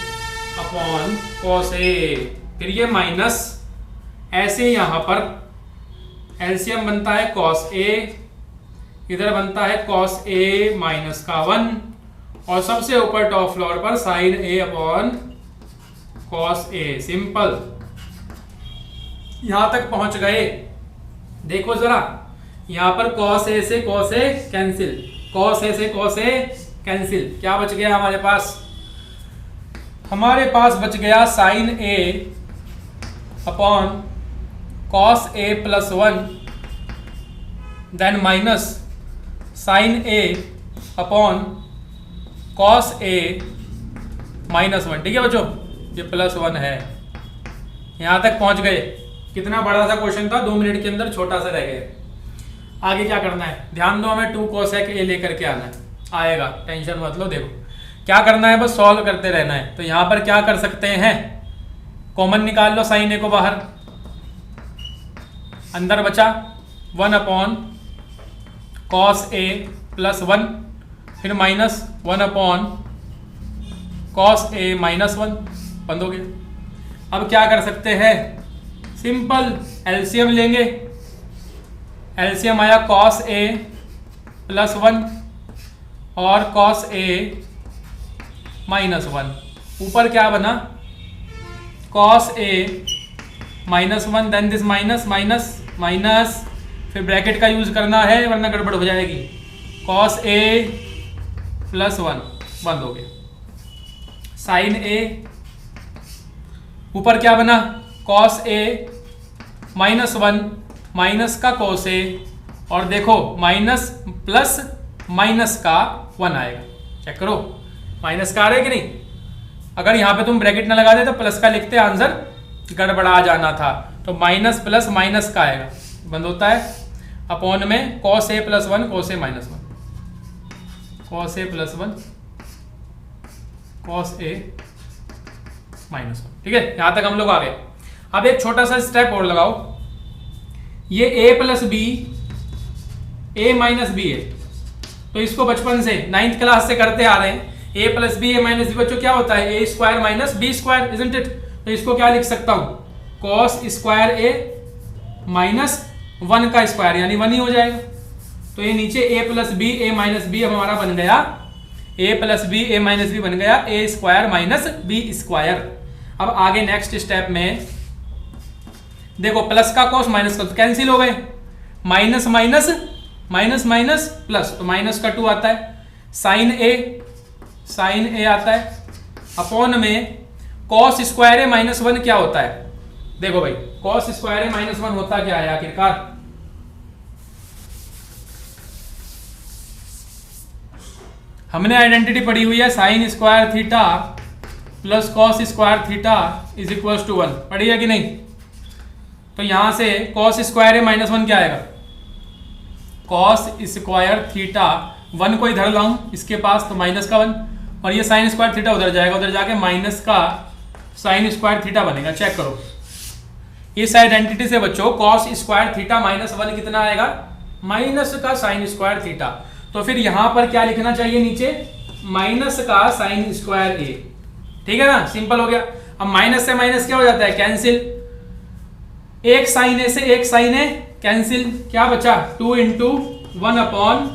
अपॉन कॉस ए, फिर ये माइनस, ऐसे यहां पर एलसीएम बनता है कॉस ए, इधर बनता है कॉस ए माइनस का 1 और सबसे ऊपर टॉप फ्लोर पर साइन ए अपॉन कॉस ए। सिंपल, यहां तक पहुंच गए। देखो जरा, यहां पर कॉस ए से cos A cancel, cos A से कॉस ए कैंसिल, क्या बच गया हमारे पास, हमारे पास बच गया sign A upon cos A plus 1 then minus sign A upon cos A minus 1। ठीक है बच्चों, ये प्लस 1 है। यहां तक पहुंच गए। कितना बड़ा सा क्वेश्चन था, 2 मिनट के अंदर छोटा सा रह गया। आगे क्या करना है, ध्यान दो, हमें 2 कोसेक ए लेकर के आना है, आएगा, टेंशन मत लो। देखो क्या करना है, बस सॉल्व करते रहना है। तो यहां पर क्या कर सकते हैं, कॉमन निकाल लो साइन ए को बाहर, अंदर बचा 1 अपॉन कॉस ए प्लस 1, फिर minus 1 upon cos A minus 1, बंद हो गया। अब क्या कर सकते हैं, सिंपल एलसीएम लेंगे, एलसीएम आया कॉस ए प्लस 1 और कॉस ए माइनस 1, ऊपर क्या बना cos A minus 1 then this minus minus minus, फिर ब्रैकेट का यूज करना है वरना गड़बड़ हो जाएगी, कॉस ए प्लस 1, बंद हो गया। साइन ए, ऊपर क्या बना कॉस ए माइनस 1 माइनस का कॉस ए, और देखो माइनस प्लस माइनस का 1 आएगा, चेक करो माइनस का आ रहा है कि नहीं। अगर यहां पे तुम ब्रैकेट ना लगा दे तो प्लस का लिखते, आंसर गड़बड़ा जाना था। तो माइनस प्लस माइनस का आएगा, बंद होता है, अपॉन में cos A plus 1 cos A minus 1, cos A plus 1 cos A minus 1। ठीक है, यहां तक हम लोग आ गए। अब एक छोटा सा स्टेप और लगाओ, ये a plus B, A minus B है, तो इसको बचपन से 9th क्लास से करते आ रहे हैं। a plus B, A minus B, बच्चों क्या होता है, A square minus B square, isn't it. तो इसको क्या लिख सकता हूं, कॉस स्क्वायर ए माइनस 1 का स्क्वायर, यानी 1 ही हो जाएगा। तो ये नीचे a plus B, A minus B हमारा बन गया, a plus B, A minus B बन गया A square minus B square. अब आगे नेक्स्ट स्टेप में देखो, प्लस का कॉस माइनस का कैंसिल हो गए, minus minus minus minus plus, तो माइनस का 2 आता है, साइन ए आता है, अपॉन में कॉस स्क्वायर ए माइनस 1 क्या होता है, देखो भाई कॉस स्क्वायर ए माइनस 1 होता क्या है आखिरकार, हमने आइडेंटिटी पढ़ी हुई है sine square theta plus cos square theta is equal to 1, पढ़ी है कि नहीं। तो यहां से कॉस स्क्वायर ए माइनस 1 क्या आएगा, कॉस स्क्वायर थीटा, 1 को इधर लाऊं इसके पास तो माइनस का 1, और ये साइन स्क्वायर थीटा उधर जाएगा, उधर जाके माइनस का साइन स्क्वायर थीटा बनेगा। चेक करो इस आइडेंटिटी से बच्चों, कॉस स्क्वायर थीटा माइनस 1 कितना आएगा, माइनस का साइन स्क्वायर थीटा। तो फिर यहां पर क्या लिखना चाहिए नीचे, माइनस का साइन स्क्वायर ए, ठीक है ना, सिंपल हो गया। अब माइनस से माइनस क्या हो जाता है, कैंसिल, एक साइन ए से एक साइन ए कैंसिल, क्या बचा 2 इंटू 1 अपॉन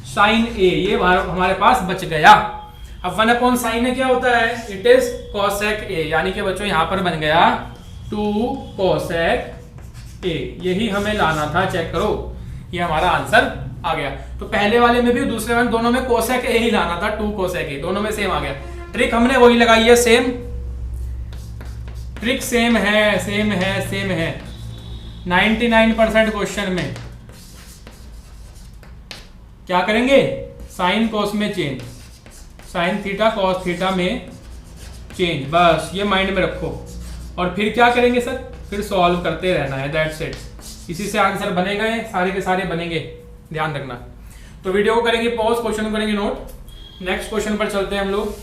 साइन ए, ये हमारे पास बच गया। अब 1 अपॉन साइन ए क्या होता है, इट इज कोसेक ए, यानी कि बच्चों यहां पर बन गया 2 कोसेक ए, यही हमें लाना था। चेक करो ये हमारा आंसर आ गया। तो पहले वाले में भी दूसरे वाले दोनों में कोसेक ए ही लाना था, 2 कोसेक ए, दोनों में सेम आ गया। ट्रिक हमने वही लगाई है, सेम ट्रिक, सेम है 99% क्वेश्चन में क्या करेंगे, साइन कोस में change, sine theta cos theta में चेंज, बस ये माइंड में रखो। और फिर क्या करेंगे सर, फिर सॉल्व करते रहना है, दैट्स इट। इसी से आंसर बनेगा, ये सारे के सारे बनेंगे, ध्यान रखना। तो वीडियो को करेंगे पॉज, क्वेश्चन को करेंगे नोट। नेक्स्ट क्वेश्चन पर चलते हैं हम लोग।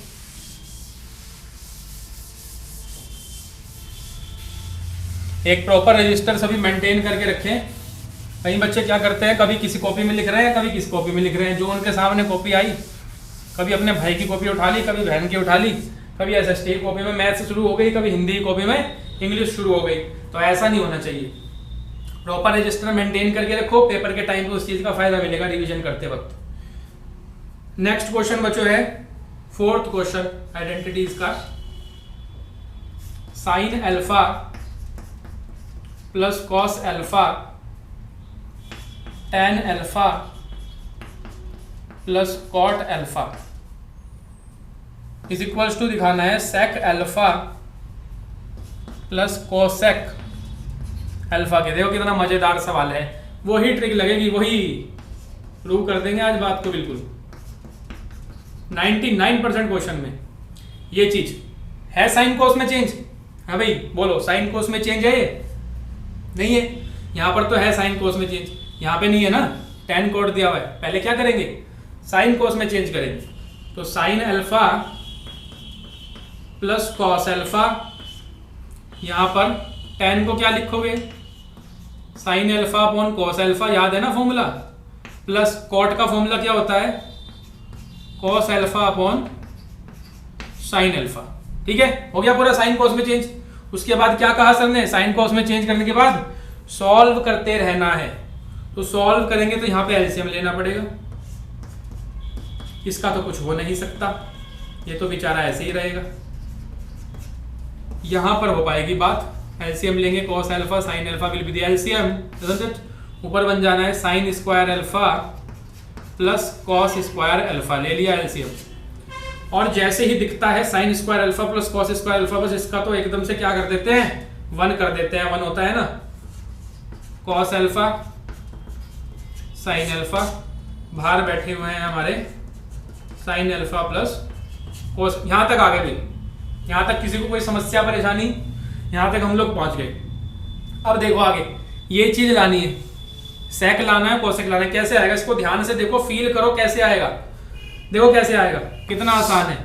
एक प्रॉपर रजिस्टर सभी मेंटेन करके रखें। कई बच्चे क्या करते हैं, कभी किसी कॉपी में लिख रहे हैं, कभी किसी कॉपी में लिख रहे हैं, जो उनके सामने कॉपी आई, कभी अपने भाई की कॉपी उठा ली, कभी बहन की उठा ली, कभी एसएसटी की कॉपी में मैथ्स शुरू हो गई, कभी हिंदी की कॉपी में इंग्लिश शुरू हो गई। तो ऐसा नहीं होना चाहिए, प्रॉपर रजिस्टर मेंटेन करके रखो, पेपर के टाइम पे उस चीज का फायदा मिलेगा रिवीजन करते वक्त। नेक्स्ट क्वेश्चन बच्चों है फोर्थ क्वेश्चन आइडेंटिटीज का। Sine alpha plus cos alpha tan alpha plus cot alpha is equals to दिखाना है sec alpha plus cosec alpha के। देखो कितना मजेदार सवाल है, वही ट्रिक लगेगी, वही प्रूव कर देंगे आज बात को बिल्कुल। 99% क्वेश्चन में ये चीज है। साइन कोस में चेंज है भाई, बोलो साइन कोस में चेंज है? ये नहीं है, यहां पर तो है साइन कोस में चेंज, यहाँ पे नहीं है ना, tan कोड दिया हुआ है। पहले क्या करेंगे, साइन कोस में चेंज करेंगे। तो sign alpha plus cos alpha, यहाँ पर tan को क्या लिखोगे, sine alpha upon cos alpha, याद है ना फॉर्मूला, प्लस कॉट का फॉर्मूला क्या होता है, cos alpha upon sine alpha. ठीक है, हो गया पूरा साइन कोस में चेंज। उसके बाद क्या कहा सर ने, साइन कोस में चेंज करने के बाद सॉल्व करते रहना है। तो सॉल्व करेंगे तो यहाँ पे एलसीएम लेना पड़ेगा, इसका तो कुछ हो नहीं सकता, ये तो बेचारा ऐसे ही रहेगा। यहां पर हो पाएगी बात, एलसीएम लेंगे, cos alpha sine alpha will be the LCM, ऊपर बन जाना है sine square alpha plus cos square alpha, ले लिया एलसीएम। और जैसे ही दिखता है sine square alpha plus cos square alpha, बस इसका तो एकदम से क्या कर देते हैं, 1 कर देते हैं। 1 होता है ना, कॉस अल्फा साइन अल्फा, बाहर बैठे हुए हैं हमारे साइन अल्फा प्लस कोस। यहां तक आ गए भाई, यहां तक किसी को कोई समस्या परेशानी, यहां तक हम लोग पहुंच गए। अब देखो आगे ये चीज लानी है, सेक लाना है, कोसेक लाना है। कैसे आएगा, इसको ध्यान से देखो, फील करो कैसे आएगा। देखो कैसे आएगा, कितना आसान है।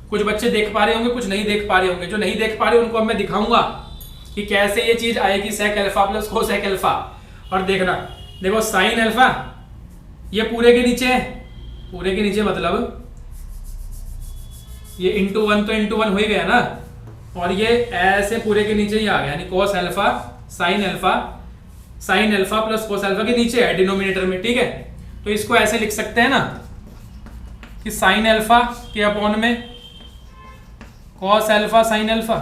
कुछ बच्चे देख पा रहे होंगे, कुछ नहीं देख पा रहे होंगे। जो नहीं देख पा रहे उनको अब मैं दिखाऊंगा कि कैसे ये चीज आएगी, sec alpha plus cosec alpha. और देखना, देखो साइन अल्फा ये पूरे के नीचे है, पूरे के नीचे मतलब ये इंटू 1 तो इंटू 1 हो ही गया ना, और ये ऐसे पूरे के नीचे ही आ गया, यानी cos alpha sign alpha plus cos alpha के नीचे है डिनोमिनेटर में। ठीक है, तो इसको ऐसे लिख सकते हैं ना कि साइन अल्फा के अपॉन में कॉस अल्फा साइन अल्फा,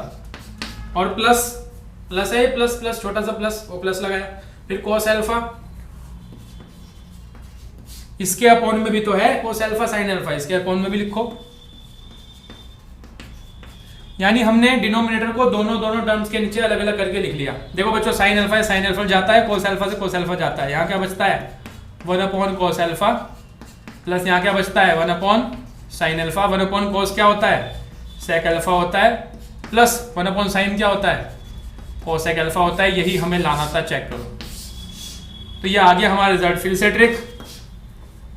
और प्लस प्लस है, प्लस प्लस छोटा सा प्लस, वो प्लस लगाया, फिर कॉस अल्फा, इसके अपॉन में भी तो है कोस अल्फा साइन अल्फा, इसके अपॉन में भी लिखो। यानी हमने डिनोमिनेटर को दोनों टर्म्स के नीचे अलग अलग करके लिख लिया। देखो बच्चों, साइन अल्फा जाता है, कोस अल्फा से कोस अल्फा जाता है। यहाँ क्या बचता है, 1 अपॉन कोस अल्फा, प्लस यहाँ क्या बचता है, 1 अपॉन साइन अल्फा। 1 अपॉन कोस क्या होता है, सेक अल्फा होता है, प्लस 1 अपॉन साइन क्या होता है, कोसेक अल्फा होता है। यही हमें लाना था, चेक करो। तो ये आ गया हमारा रिजल्ट, फिर से ट्रिक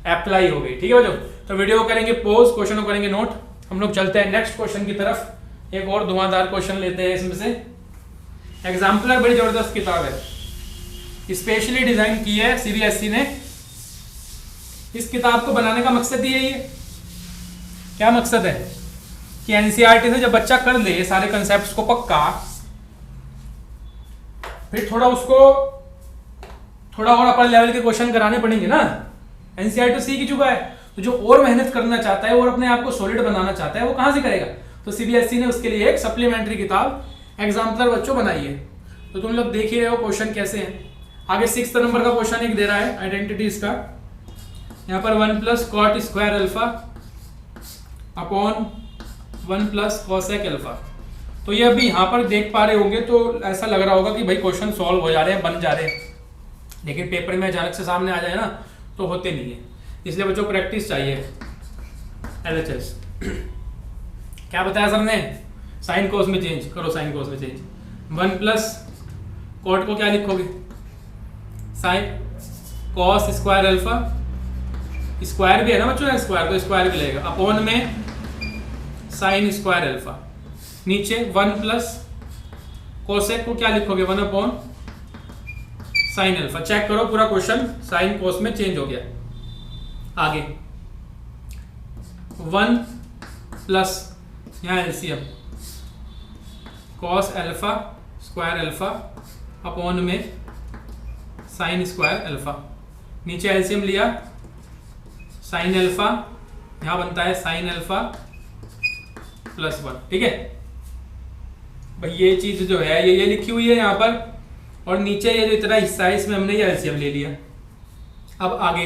अप्लाई हो गई। ठीक है बच्चों, तो वीडियो को करेंगे पॉज, क्वेश्चन को करेंगे नोट। हम लोग चलते हैं नेक्स्ट क्वेश्चन की तरफ। एक और धुआंधार क्वेश्चन लेते हैं इसमें से। एग्जाम्पलर बड़ी जबरदस्त किताब है, स्पेशली डिजाइन की है सीबीएसई ने। इस किताब को बनाने का मकसद ही यही है। क्या मकसद है कि एनसीईआरटी से जब बच्चा कर ले ये सारे कंसेप्ट्स को पक्का, फिर थोड़ा और अपर लेवल के क्वेश्चन कराने पड़ेंगे ना। एनसीईआरटी सीख ही चुका है, तो जो और मेहनत करना चाहता है और अपने आप को सॉलिड बनाना चाहता है वो कहां से करेगा। तो सीबीएसई ने उसके लिए एक सप्लीमेंट्री किताब एग्जाम्पलर बच्चों बनाई है। तो तुम लोग देख ही रहे हो क्वेश्चन कैसे हैं। आगे 6th नंबर का क्वेश्चन एक दे रहा है आइडेंटिटीज का। यहाँ पर 1 plus cot square alpha upon 1 plus cosec alpha. तो ये अभी यहाँ पर देख पा रहे होंगे तो ऐसा लग रहा होगा कि भाई क्वेश्चन सॉल्व हो जा रहे हैं, बन जा रहे हैं, लेकिन पेपर में अचानक से सामने आ जाए ना तो होते नहीं है। इसलिए बच्चों प्रैक्टिस चाहिए। एलएचएस क्या बताया सर ने, साइन कोस में चेंज करो, साइन कोस में चेंज। 1 प्लस कॉट को क्या लिखोगे, sign cos square alpha, square भी है ना बच्चों, स्क्वायर तो स्क्वायर भी लगेगा, अपॉन में साइन स्क्वायर अल्फा, नीचे 1 प्लस कोसेक को क्या लिखोगे, 1 अपॉन साइन अल्फा। चेक करो पूरा क्वेश्चन साइन कोस में चेंज हो गया। आगे 1 प्लस यहाँ LCM cos alpha square alpha upon में साइन स्क्वायर अल्फा, नीचे एलसीएम लिया साइन अल्फा, यहाँ बनता है साइन अल्फा प्लस 1। ठीक है भाई, ये चीज जो है ये लिखी हुई है यहाँ पर, और नीचे ये जो इतना हिस्सा है इसमें हमने ये एलसीएम ले लिया। अब आगे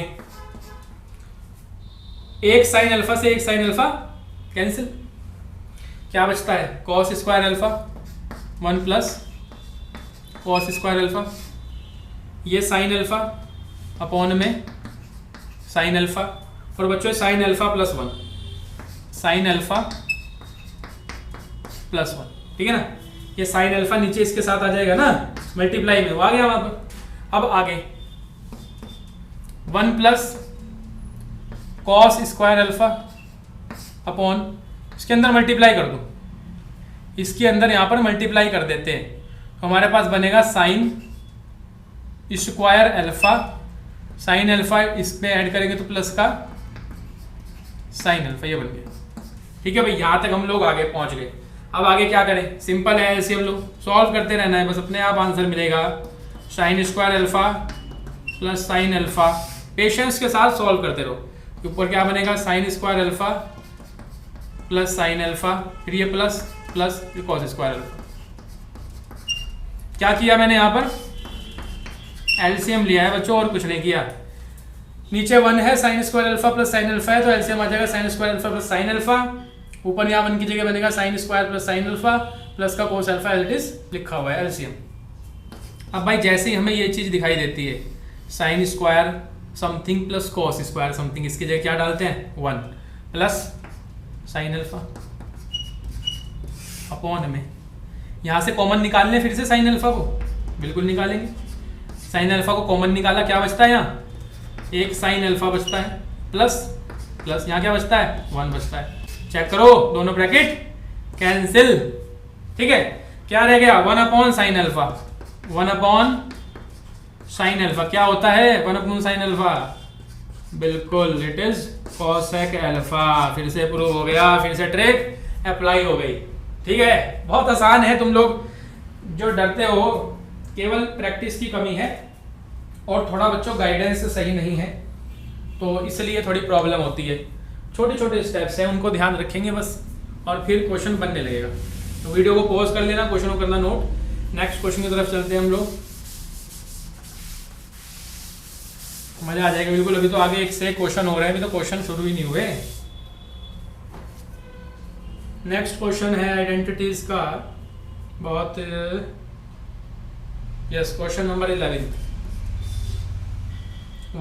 एक साइन अल्फा से एक साइन अल्फा कैंसिल, क्या बचता है, cos square alpha 1 plus cos square alpha, ये साइन अल्फा अपॉन में साइन अल्फा, और बच्चों sign alpha plus 1, sign alpha plus 1। ठीक है ना, ये साइन अल्फा नीचे इसके साथ आ जाएगा ना, मल्टीप्लाई में वो आ गया वहां पर। अब आगे 1 plus cos square alpha upon, इसके अंदर मल्टीप्लाई कर दो, इसके अंदर यहां पर मल्टीप्लाई कर देते हैं, तो हमारे पास बनेगा sine square alpha, sine alpha इसमें ऐड करेंगे तो प्लस का साइन अल्फा, ये बन गया। ठीक है भाई, यहां तक हम लोग आगे पहुंच गए। अब आगे क्या करें, सिंपल है, एलसीएम लो, सॉल्व करते रहना है बस, अपने आप आंसर मिलेगा। Sign square alpha plus sine alpha, patience के साथ सॉल्व करते रहो। ऊपर क्या बनेगा, sine square alpha plus sine alpha, फिर ये plus plus cos square alpha. क्या किया मैंने यहाँ पर, एलसीएम लिया है बच्चों, और कुछ नहीं किया। नीचे 1 है, sine square alpha plus sine alpha है, तो एलसीएम आ जाएगा sine square alpha plus sine alpha, ऊपर यहाँ 1 की जगह बनेगा sine square plus sine alpha plus का cos alpha, as it is लिखा हुआ है एलसीएम। अब भाई जैसे ही हमें ये चीज दिखाई देती है, sine square something plus cos square something, इसकी जगह क्या डालते हैं, 1 प्लस साइन अल्फा अपॉन में, यहाँ से कॉमन निकाल लें फिर से साइन अल्फा को, बिल्कुल निकालेंगे। साइन अल्फा को कॉमन निकाला, क्या बचता है यहाँ, एक साइन अल्फा बचता है प्लस प्लस यहाँ क्या बचता है, 1 बचता है। चेक करो, दोनों ब्रैकेट कैंसिल। ठीक है, क्या रह गया, 1 upon sine alpha, 1 upon sine alpha क्या होता है, 1 अपॉन साइन अल्फा, बिल्कुल इट इज कोसेक अल्फा। फिर से प्रूव हो गया, फिर से ट्रिक अप्लाई हो गई। ठीक है, बहुत आसान है, तुम लोग जो डरते हो केवल प्रैक्टिस की कमी है, और थोड़ा बच्चों गाइडेंस सही नहीं है, तो इसलिए थोड़ी प्रॉब्लम होती है। छोटे छोटे स्टेप्स हैं, उनको ध्यान रखेंगे बस, और फिर क्वेश्चन बनने लगेगा। तो वीडियो को पॉज कर लेना, क्वेश्चन को करना नोट। नेक्स्ट क्वेश्चन की तरफ चलते हैं हम लोग, मजा आ जाएगा बिल्कुल। अभी तो आगे एक से क्वेश्चन हो रहे हैं, अभी तो क्वेश्चन शुरू ही नहीं हुए। नेक्स्ट क्वेश्चन है आइडेंटिटीज का, बहुत yes, question number 11।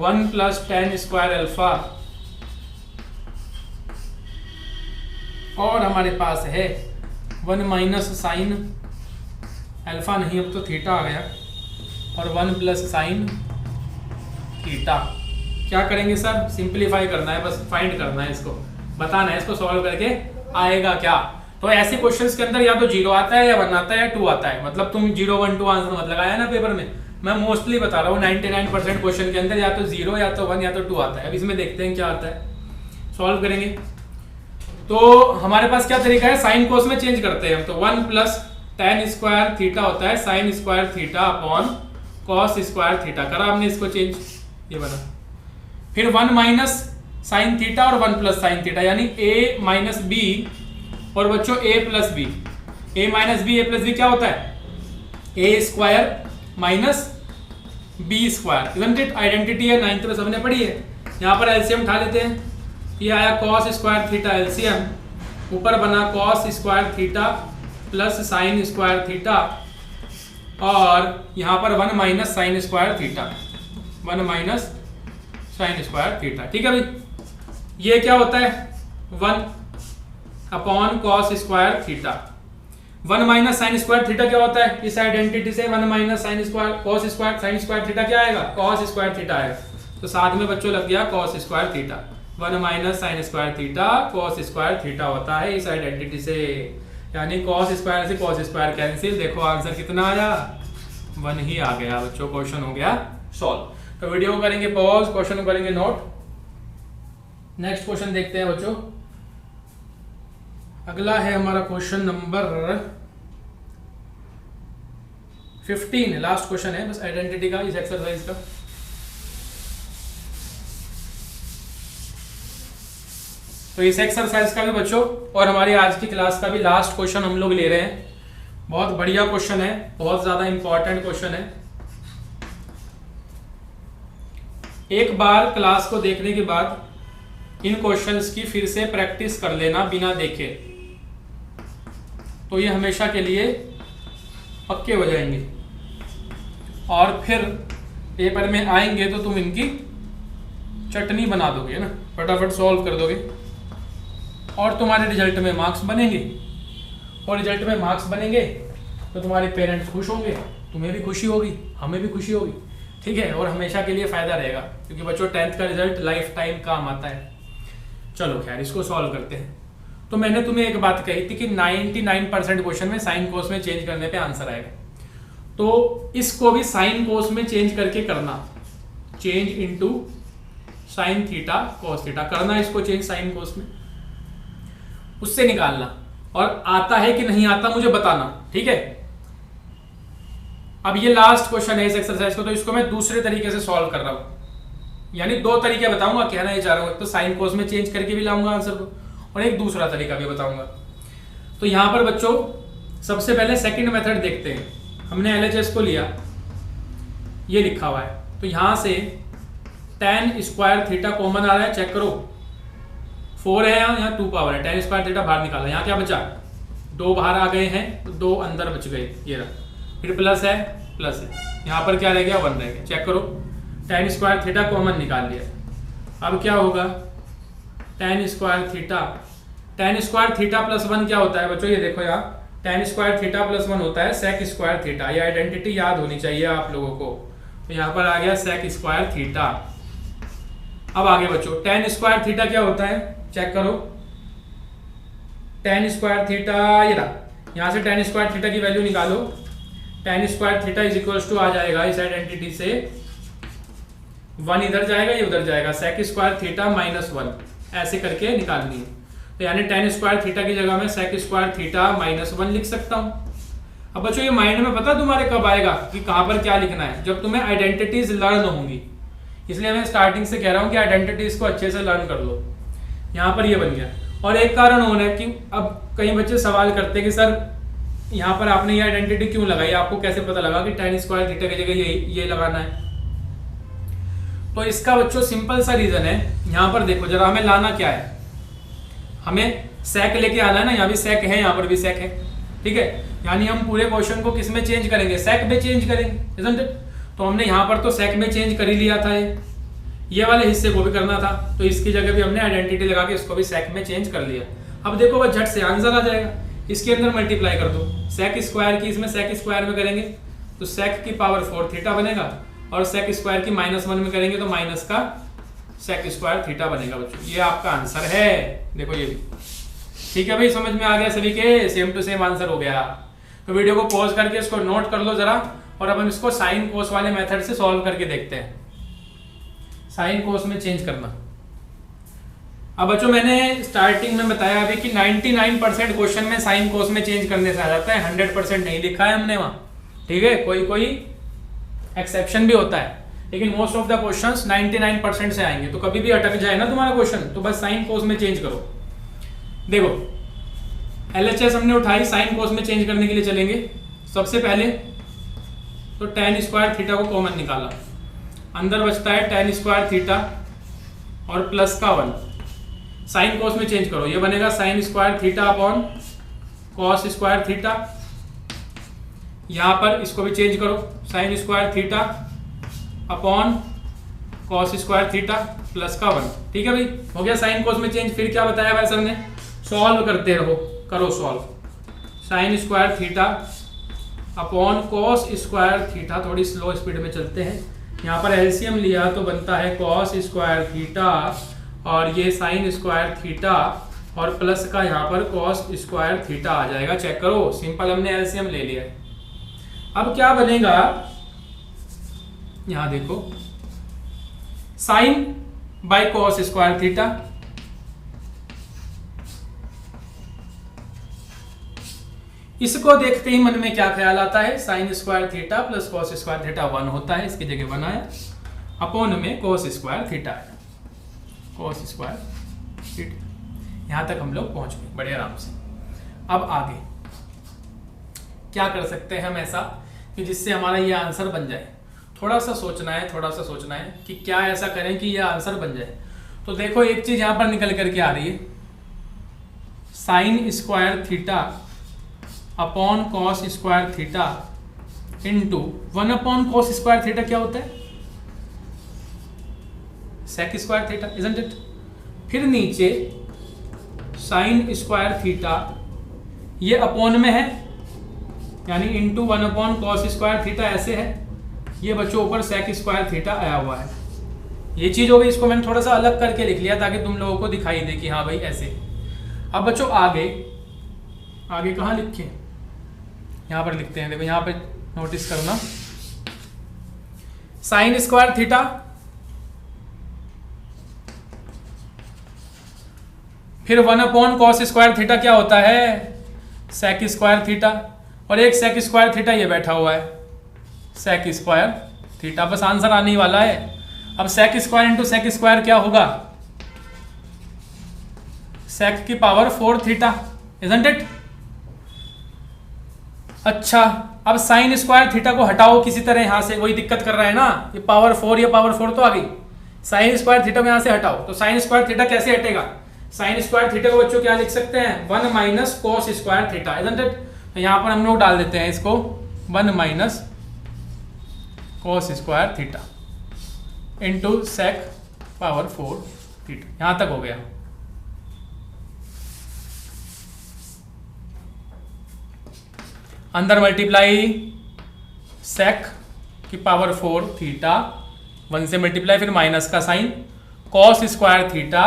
1 plus tan square alpha, और हमारे पास है 1 माइनस साइन अल्फा, नहीं अब तो थीटा आ गया, और 1 प्लस साइन थीटा। क्या करेंगे सर, सिंपलीफाई करना है, बस फाइंड करना है, इसको बताना है, इसको सॉल्व करके आएगा क्या। तो ऐसे क्वेश्चंस के अंदर या तो 0 आता है, या 1 आता है, या 2 आता है। मतलब तुम 0 1 2 आंसर मत लगाया ना पेपर में, मैं मोस्टली बता रहा हूँ 99% क्वेश्चन के अंदर या तो 0 या तो 1 या तो 2 आता है। अब इसमें देखते हैं क्या आता है, सॉल्व करेंगे। तो हमारे पास क्या तरीका है, साइन कोस में चेंज करते हैं। तो 1 प्लस tan स्क्वायर थीटा होता है sine square theta upon cos square theta, करा हमने इसको चेंज, ये बना। फिर 1 माइनस साइन थीटा और 1 प्लस साइन थीटा, यानी a माइनस बी, और बच्चों a plus B, a minus B, a plus B क्या होता है, a square minus B square, isn't it, identity है, 9th में सबने पढ़ी है। यहाँ पर एलसीएम उठा लेते हैं, ये आया कॉस स्क्वायर थीटा एलसीएम, ऊपर बना cos square theta plus sine square theta, और यहाँ पर 1 minus sine square theta, 1 minus sine square theta. ठीक है भाई, ये क्या होता है, 1 upon cos square theta. 1 minus sine square theta क्या होता है? इस आइडेंटिटी से 1 minus sine square cos square sine square theta क्या आएगा? कॉस स्क्वायर थीटा आएगा। तो साथ में बच्चों लग गया cos square theta. 1 minus sine square theta cos square theta होता है इस आइडेंटिटी से, यानी कॉस स्क्वायर से कॉस स्क्वायर कैंसिल। देखो आंसर कितना आया? 1 ही आ गया बच्चों। क्वेश्चन हो गया सॉल्व। तो वीडियो को करेंगे पॉज, क्वेश्चन को करेंगे नोट। नेक्स्ट क्वेश्चन देखते हैं बच्चों। अगला है हमारा क्वेश्चन नंबर 15, लास्ट क्वेश्चन है बस आइडेंटिटी का, इस एक्सरसाइज का। तो इस एक्सरसाइज का भी बच्चों और हमारी आज की क्लास का भी लास्ट क्वेश्चन हम लोग ले रहे हैं। बहुत बढ़िया क्वेश्चन है, बहुत ज्यादा इंपॉर्टेंट क्वेश्चन है। एक बार क्लास को देखने के बाद इन क्वेश्चंस की फिर से प्रैक्टिस कर लेना बिना देखे, तो ये हमेशा के लिए पक्के हो जाएंगे और फिर पेपर में आएंगे तो तुम इनकी चटनी बना दोगे ना, फटाफट सॉल्व कर दोगे और तुम्हारे रिजल्ट में मार्क्स बनेंगे। और रिजल्ट में मार्क्स बनेंगे तो तुम्हारे पेरेंट्स खुश होंगे, तुम्हें भी खुशी होगी, हमें भी खुशी होगी, ठीक है। और हमेशा के लिए फायदा रहेगा, क्योंकि बच्चों 10th का रिजल्ट लाइफ टाइम काम आता है। चलो खैर, इसको सॉल्व करते हैं। तो मैंने तुम्हें एक बात कही थी कि 99% क्वेश्चन में साइन कोस में चेंज करने पे आंसर आएगा। तो इसको भी साइन कोस में चेंज करके करना, change into sine theta cos theta करना, इसको चेंज साइन कोस में, उससे निकालना। और आता है कि नहीं आता मुझे बताना, ठीक है। अब ये लास्ट क्वेश्चन है इस एक्सरसाइज को, तो इसको मैं दूसरे तरीके से सॉल्व कर रहा हूं, यानी 2 तरीके बताऊंगा। कहना ये चाह रहा हूं, तो साइन कोस में चेंज करके भी लाऊंगा आंसर को, और एक दूसरा तरीका भी बताऊंगा। तो यहां पर बच्चों सबसे पहले सेकंड मेथड देखते हैं। हमने LHS को लिया, ये लिखा हुआ है, तो यहां से tan स्क्वायर थीटा कॉमन आ रहा है, चेक करो। 4 है यहाँ 2 पावर है, tan स्क्वायर थीटा बाहर निकाला, यहाँ क्या बचा? 2 बाहर आ गए हैं तो 2 अंदर बच गए, ये रहा। फिर प्लस है, प्लस है, यहाँ पर क्या रह गया? 1 रह गया। चेक करो, tan स्क्वायर थीटा कॉमन निकाल लिया। अब क्या होगा? tan स्क्वायर थीटा प्लस 1 क्या होता है बच्चों? ये देखो यहाँ, tan स्क्वायर थीटा प्लस 1 होता है sec स्क्वायर थीटा। ये आइडेंटिटी याद होनी चाहिए आप लोगों को। तो यहाँ पर आ गया sec स्क्वायर थीटा। अब आगे बच्चों, tan स्क्वायर थीटा क्या होता है? चेक करो, tan स्क्वायर थीटा ये रहा, यहाँ से tan स्क्वायर थीटा की वैल्यू निकालो। tan square theta is equals to आ जाएगा इस आइडेंटिटी से 1 इधर जाएगा, ये उधर जाएगा, sec स्क्वायर थीटा माइनस 1, ऐसे करके निकालनी है। तो यानी tan स्क्वायर थीटा की जगह में sec स्क्वायर थीटा माइनस 1 लिख सकता हूँ। अब बच्चों ये माइंड में पता तुम्हारे कब आएगा कि कहाँ पर क्या लिखना है? जब तुम्हें आइडेंटिटीज लर्न होंगी। इसलिए मैं स्टार्टिंग से कह रहा हूँ कि आइडेंटिटीज को अच्छे से लर्न कर लो। यहाँ पर ये बन गया। और एक कारण होना है कि अब कई बच्चे सवाल करते हैं कि सर यहाँ पर आपने ये आइडेंटिटी क्यों लगाई, आपको कैसे पता लगा कि tan स्क्वायर थीटा की जगह ये लगाना है? तो इसका बच्चों सिंपल सा रीजन है। यहाँ पर देखो जरा, हमें लाना क्या है? हमें sec लेके आना है ना, यहाँ भी sec है, यहाँ पर भी sec है, ठीक है। यानी हम पूरे क्वेश्चन को किस में चेंज करेंगे? sec में चेंज करेंगे, isn't it? तो हमने यहाँ पर तो sec में चेंज कर ही लिया था, ये वाले हिस्से को भी करना था, तो इसकी जगह भी हमने आइडेंटिटी लगा के इसको भी sec में चेंज कर लिया। अब देखो बस झट से आंसर आ जाएगा, इसके अंदर मल्टीप्लाई कर दो। sec स्क्वायर की इसमें sec स्क्वायर में करेंगे तो sec की पावर 4 थीटा बनेगा, और sec स्क्वायर की -1 में करेंगे तो माइनस का sec स्क्वायर थीटा बनेगा बच्चों। ये आपका आंसर है, देखो ये भी, ठीक है भाई। समझ में आ गया सभी के? सेम टू सेम आंसर हो गया। तो वीडियो को पॉज करके इसको नोट कर लो जरा, और अब हम इसको साइन कोस वाले मेथड से सॉल्व करके देखते हैं। साइन कोस में चेंज करना। अब बच्चों मैंने स्टार्टिंग में बताया अभी कि 99% क्वेश्चन में साइन कोस में चेंज करने से आ जाता है, 100% नहीं लिखा है हमने वहां, ठीक है। कोई कोई एक्सेप्शन भी होता है, लेकिन मोस्ट ऑफ द क्वेश्चंस 99% से आएंगे। तो कभी भी अटक जाए ना तुम्हारा क्वेश्चन, तो बस साइन कोस में चेंज करो। देखो LHS हमने उठाई, साइन कोस में चेंज करने के लिए चलेंगे। सबसे पहले तो tan स्क्वायर थीटा को कॉमन निकाला, अंदर बचता है tan स्क्वायर थीटा और प्लस का 1। साइन कोस में चेंज करो, ये बनेगा sine square theta upon cos square theta. यहां पर इसको भी चेंज करो, sign square theta upon cos square theta plus का 1, ठीक है भाई। हो गया साइन कोस में चेंज। फिर क्या बताया भाई सर ने? सॉल्व करते रहो, करो solve. Sign square theta upon cos square theta. थोड़ी स्लो स्पीड में चलते हैं। यहाँ पर एलसीएम लिया तो बनता है कॉस स्क्वायर थीटा और ये साइन स्क्वायर थीटा और प्लस का यहाँ पर कॉस स्क्वायर थीटा आ जाएगा। चेक करो, सिंपल हमने एलसीएम ले लिया है। अब क्या बनेगा, यहाँ देखो, sine by cos square theta इसको देखते ही मन में क्या ख्याल आता है, sine square theta plus cos square theta 1 होता है, इसकी जगह 1 आया, अपॉन में कॉस स्क्वायर थीटा आया, कॉस स्क्वायर थीटा। यहां तक हम लोग पहुंच गए बड़े आराम से। अब आगे क्या कर सकते हैं हम ऐसा कि जिससे हमारा ये आंसर बन जाए। थोड़ा सा सोचना है कि क्या ऐसा करें कि ये आंसर बन जाए। तो देखो एक चीज यहां पर निकल करके आ रही है, sine square theta upon cos square theta into 1 upon cos square theta क्या होता है, sec square theta, isn't it. फिर नीचे साइन स्क्वायर थीटा ये अपॉन में है, यानी into 1 upon cos square theta ऐसे है, ये बच्चों ऊपर सेक स्क्वायर थीटा आया हुआ है। ये चीज हो गई, इसको मैंने थोड़ा सा अलग करके लिख लिया ताकि तुम लोगों को दिखाई दे कि हाँ भाई ऐसे। अब बच्चों आगे कहाँ लिखे, यहां पर लिखते हैं। देखो यहां पे नोटिस करना, साइन स्क्वायर थीटा फिर 1 अपॉन कॉस स्क्वायर थीटा क्या होता है, सेक स्क्वायर थीटा, और एक सेक स्क्वायर थीटा ये बैठा हुआ है, सेक स्क्वायर थीटा। बस आंसर आने ही वाला है। अब sec square into sec square क्या होगा, सेक की पावर 4 थीटा, इजंट इट। अच्छा, अब साइन स्क्वायर थीटा को हटाओ किसी तरह यहां से, वही दिक्कत कर रहा है ना, ये पावर 4 तो आ गई। साइन स्क्वायर थीटा को यहां से हटाओ, तो साइन स्क्वायर थीटा कैसे हटेगा, साइन स्क्वायर थीटा को बच्चों क्या लिख सकते हैं, 1 minus cos square theta, isn't it. तो यहां पर हम लोग डाल देते हैं इसको 1 minus cos square theta into sec power 4 theta. यहां तक हो गया। अंदर मल्टीप्लाई सेक की पावर 4 थीटा, 1 से मल्टीप्लाई फिर माइनस का sine cos square theta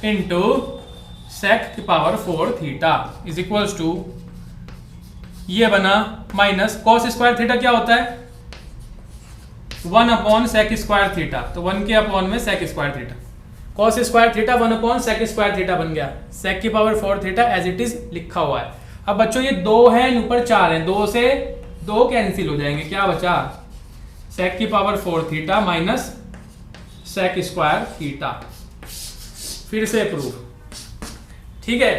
into sec की power 4 theta is equals to, ये बना माइनस कॉस स्क्वायर थीटा क्या होता है, 1 अपॉन सेक स्क्वायर थीटा, तो 1 के अपॉन में sec square theta, cos square theta 1 upon sec square theta बन गया, सेक की power 4 theta as it is लिखा हुआ है। अब बच्चों ये 2 है, ऊपर 4 है, 2 से 2 कैंसिल हो जाएंगे, क्या बचा, सेक की power 4 theta minus sec square theta. फिर से प्रूफ, ठीक है,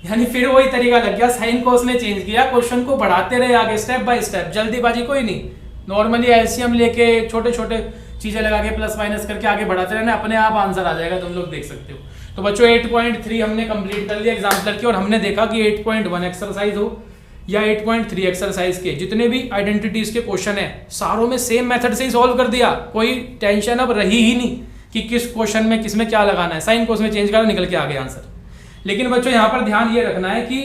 यानी फिर वही तरीका लग गया, साइन कोस में चेंज किया, क्वेश्चन को बढ़ाते रहे आगे स्टेप बाय स्टेप, जल्दीबाजी कोई नहीं, नॉर्मली एलसीएम लेके छोटे छोटे चीजें लगा के प्लस माइनस करके आगे बढ़ाते रहना, अपने आप आंसर आ जाएगा, तुम लोग देख सकते हो। तो बच्चों 8.3 हमने कंप्लीट कर लिया एग्जाम्पलर की, और हमने देखा कि 8.1 एक्सरसाइज हो या 8.3 एक्सरसाइज के जितने भी आइडेंटिटीज के क्वेश्चन है सारों में सेम मेथड से ही सॉल्व कर दिया, कोई टेंशन अब रही ही नहीं कि किस क्वेश्चन में किसमें क्या लगाना है, साइन कोस में चेंज करा निकल के आ गया आंसर। लेकिन बच्चों यहाँ पर ध्यान ये रखना है कि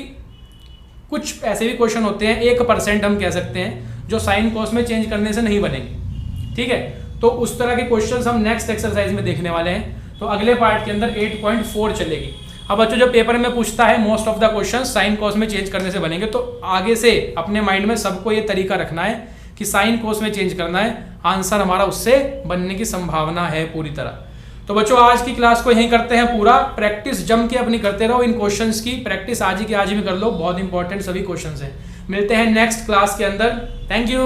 कुछ ऐसे भी क्वेश्चन होते हैं 1% हम कह सकते हैं जो साइन कोस में चेंज करने से नहीं बनेंगे, ठीक है। तो उस तरह के क्वेश्चंस हम नेक्स्ट एक्सरसाइज में देखने वाले हैं। तो अगले पार्ट के अंदर 8.4 चलेगी। अब बच्चों जो पेपर में पूछता है most of the question sign cos में चेंज करने से बनेंगे, तो आगे से अपने माइंड में सबको ये तरीका रखना है कि साइन कोस में चेंज करना है, आंसर हमारा उससे बनने की संभावना है पूरी तरह। तो बच्चों आज की क्लास को यहीं करते हैं पूरा, प्रैक्टिस जम के अपनी करते रहो, इन क्वेश्चंस की प्रैक्टिस आज ही की आज ही में कर लो, बहुत इंपॉर्टेंट सभी क्वेश्चंस हैं। मिलते हैं नेक्स्ट क्लास के अंदर, थैंक यू।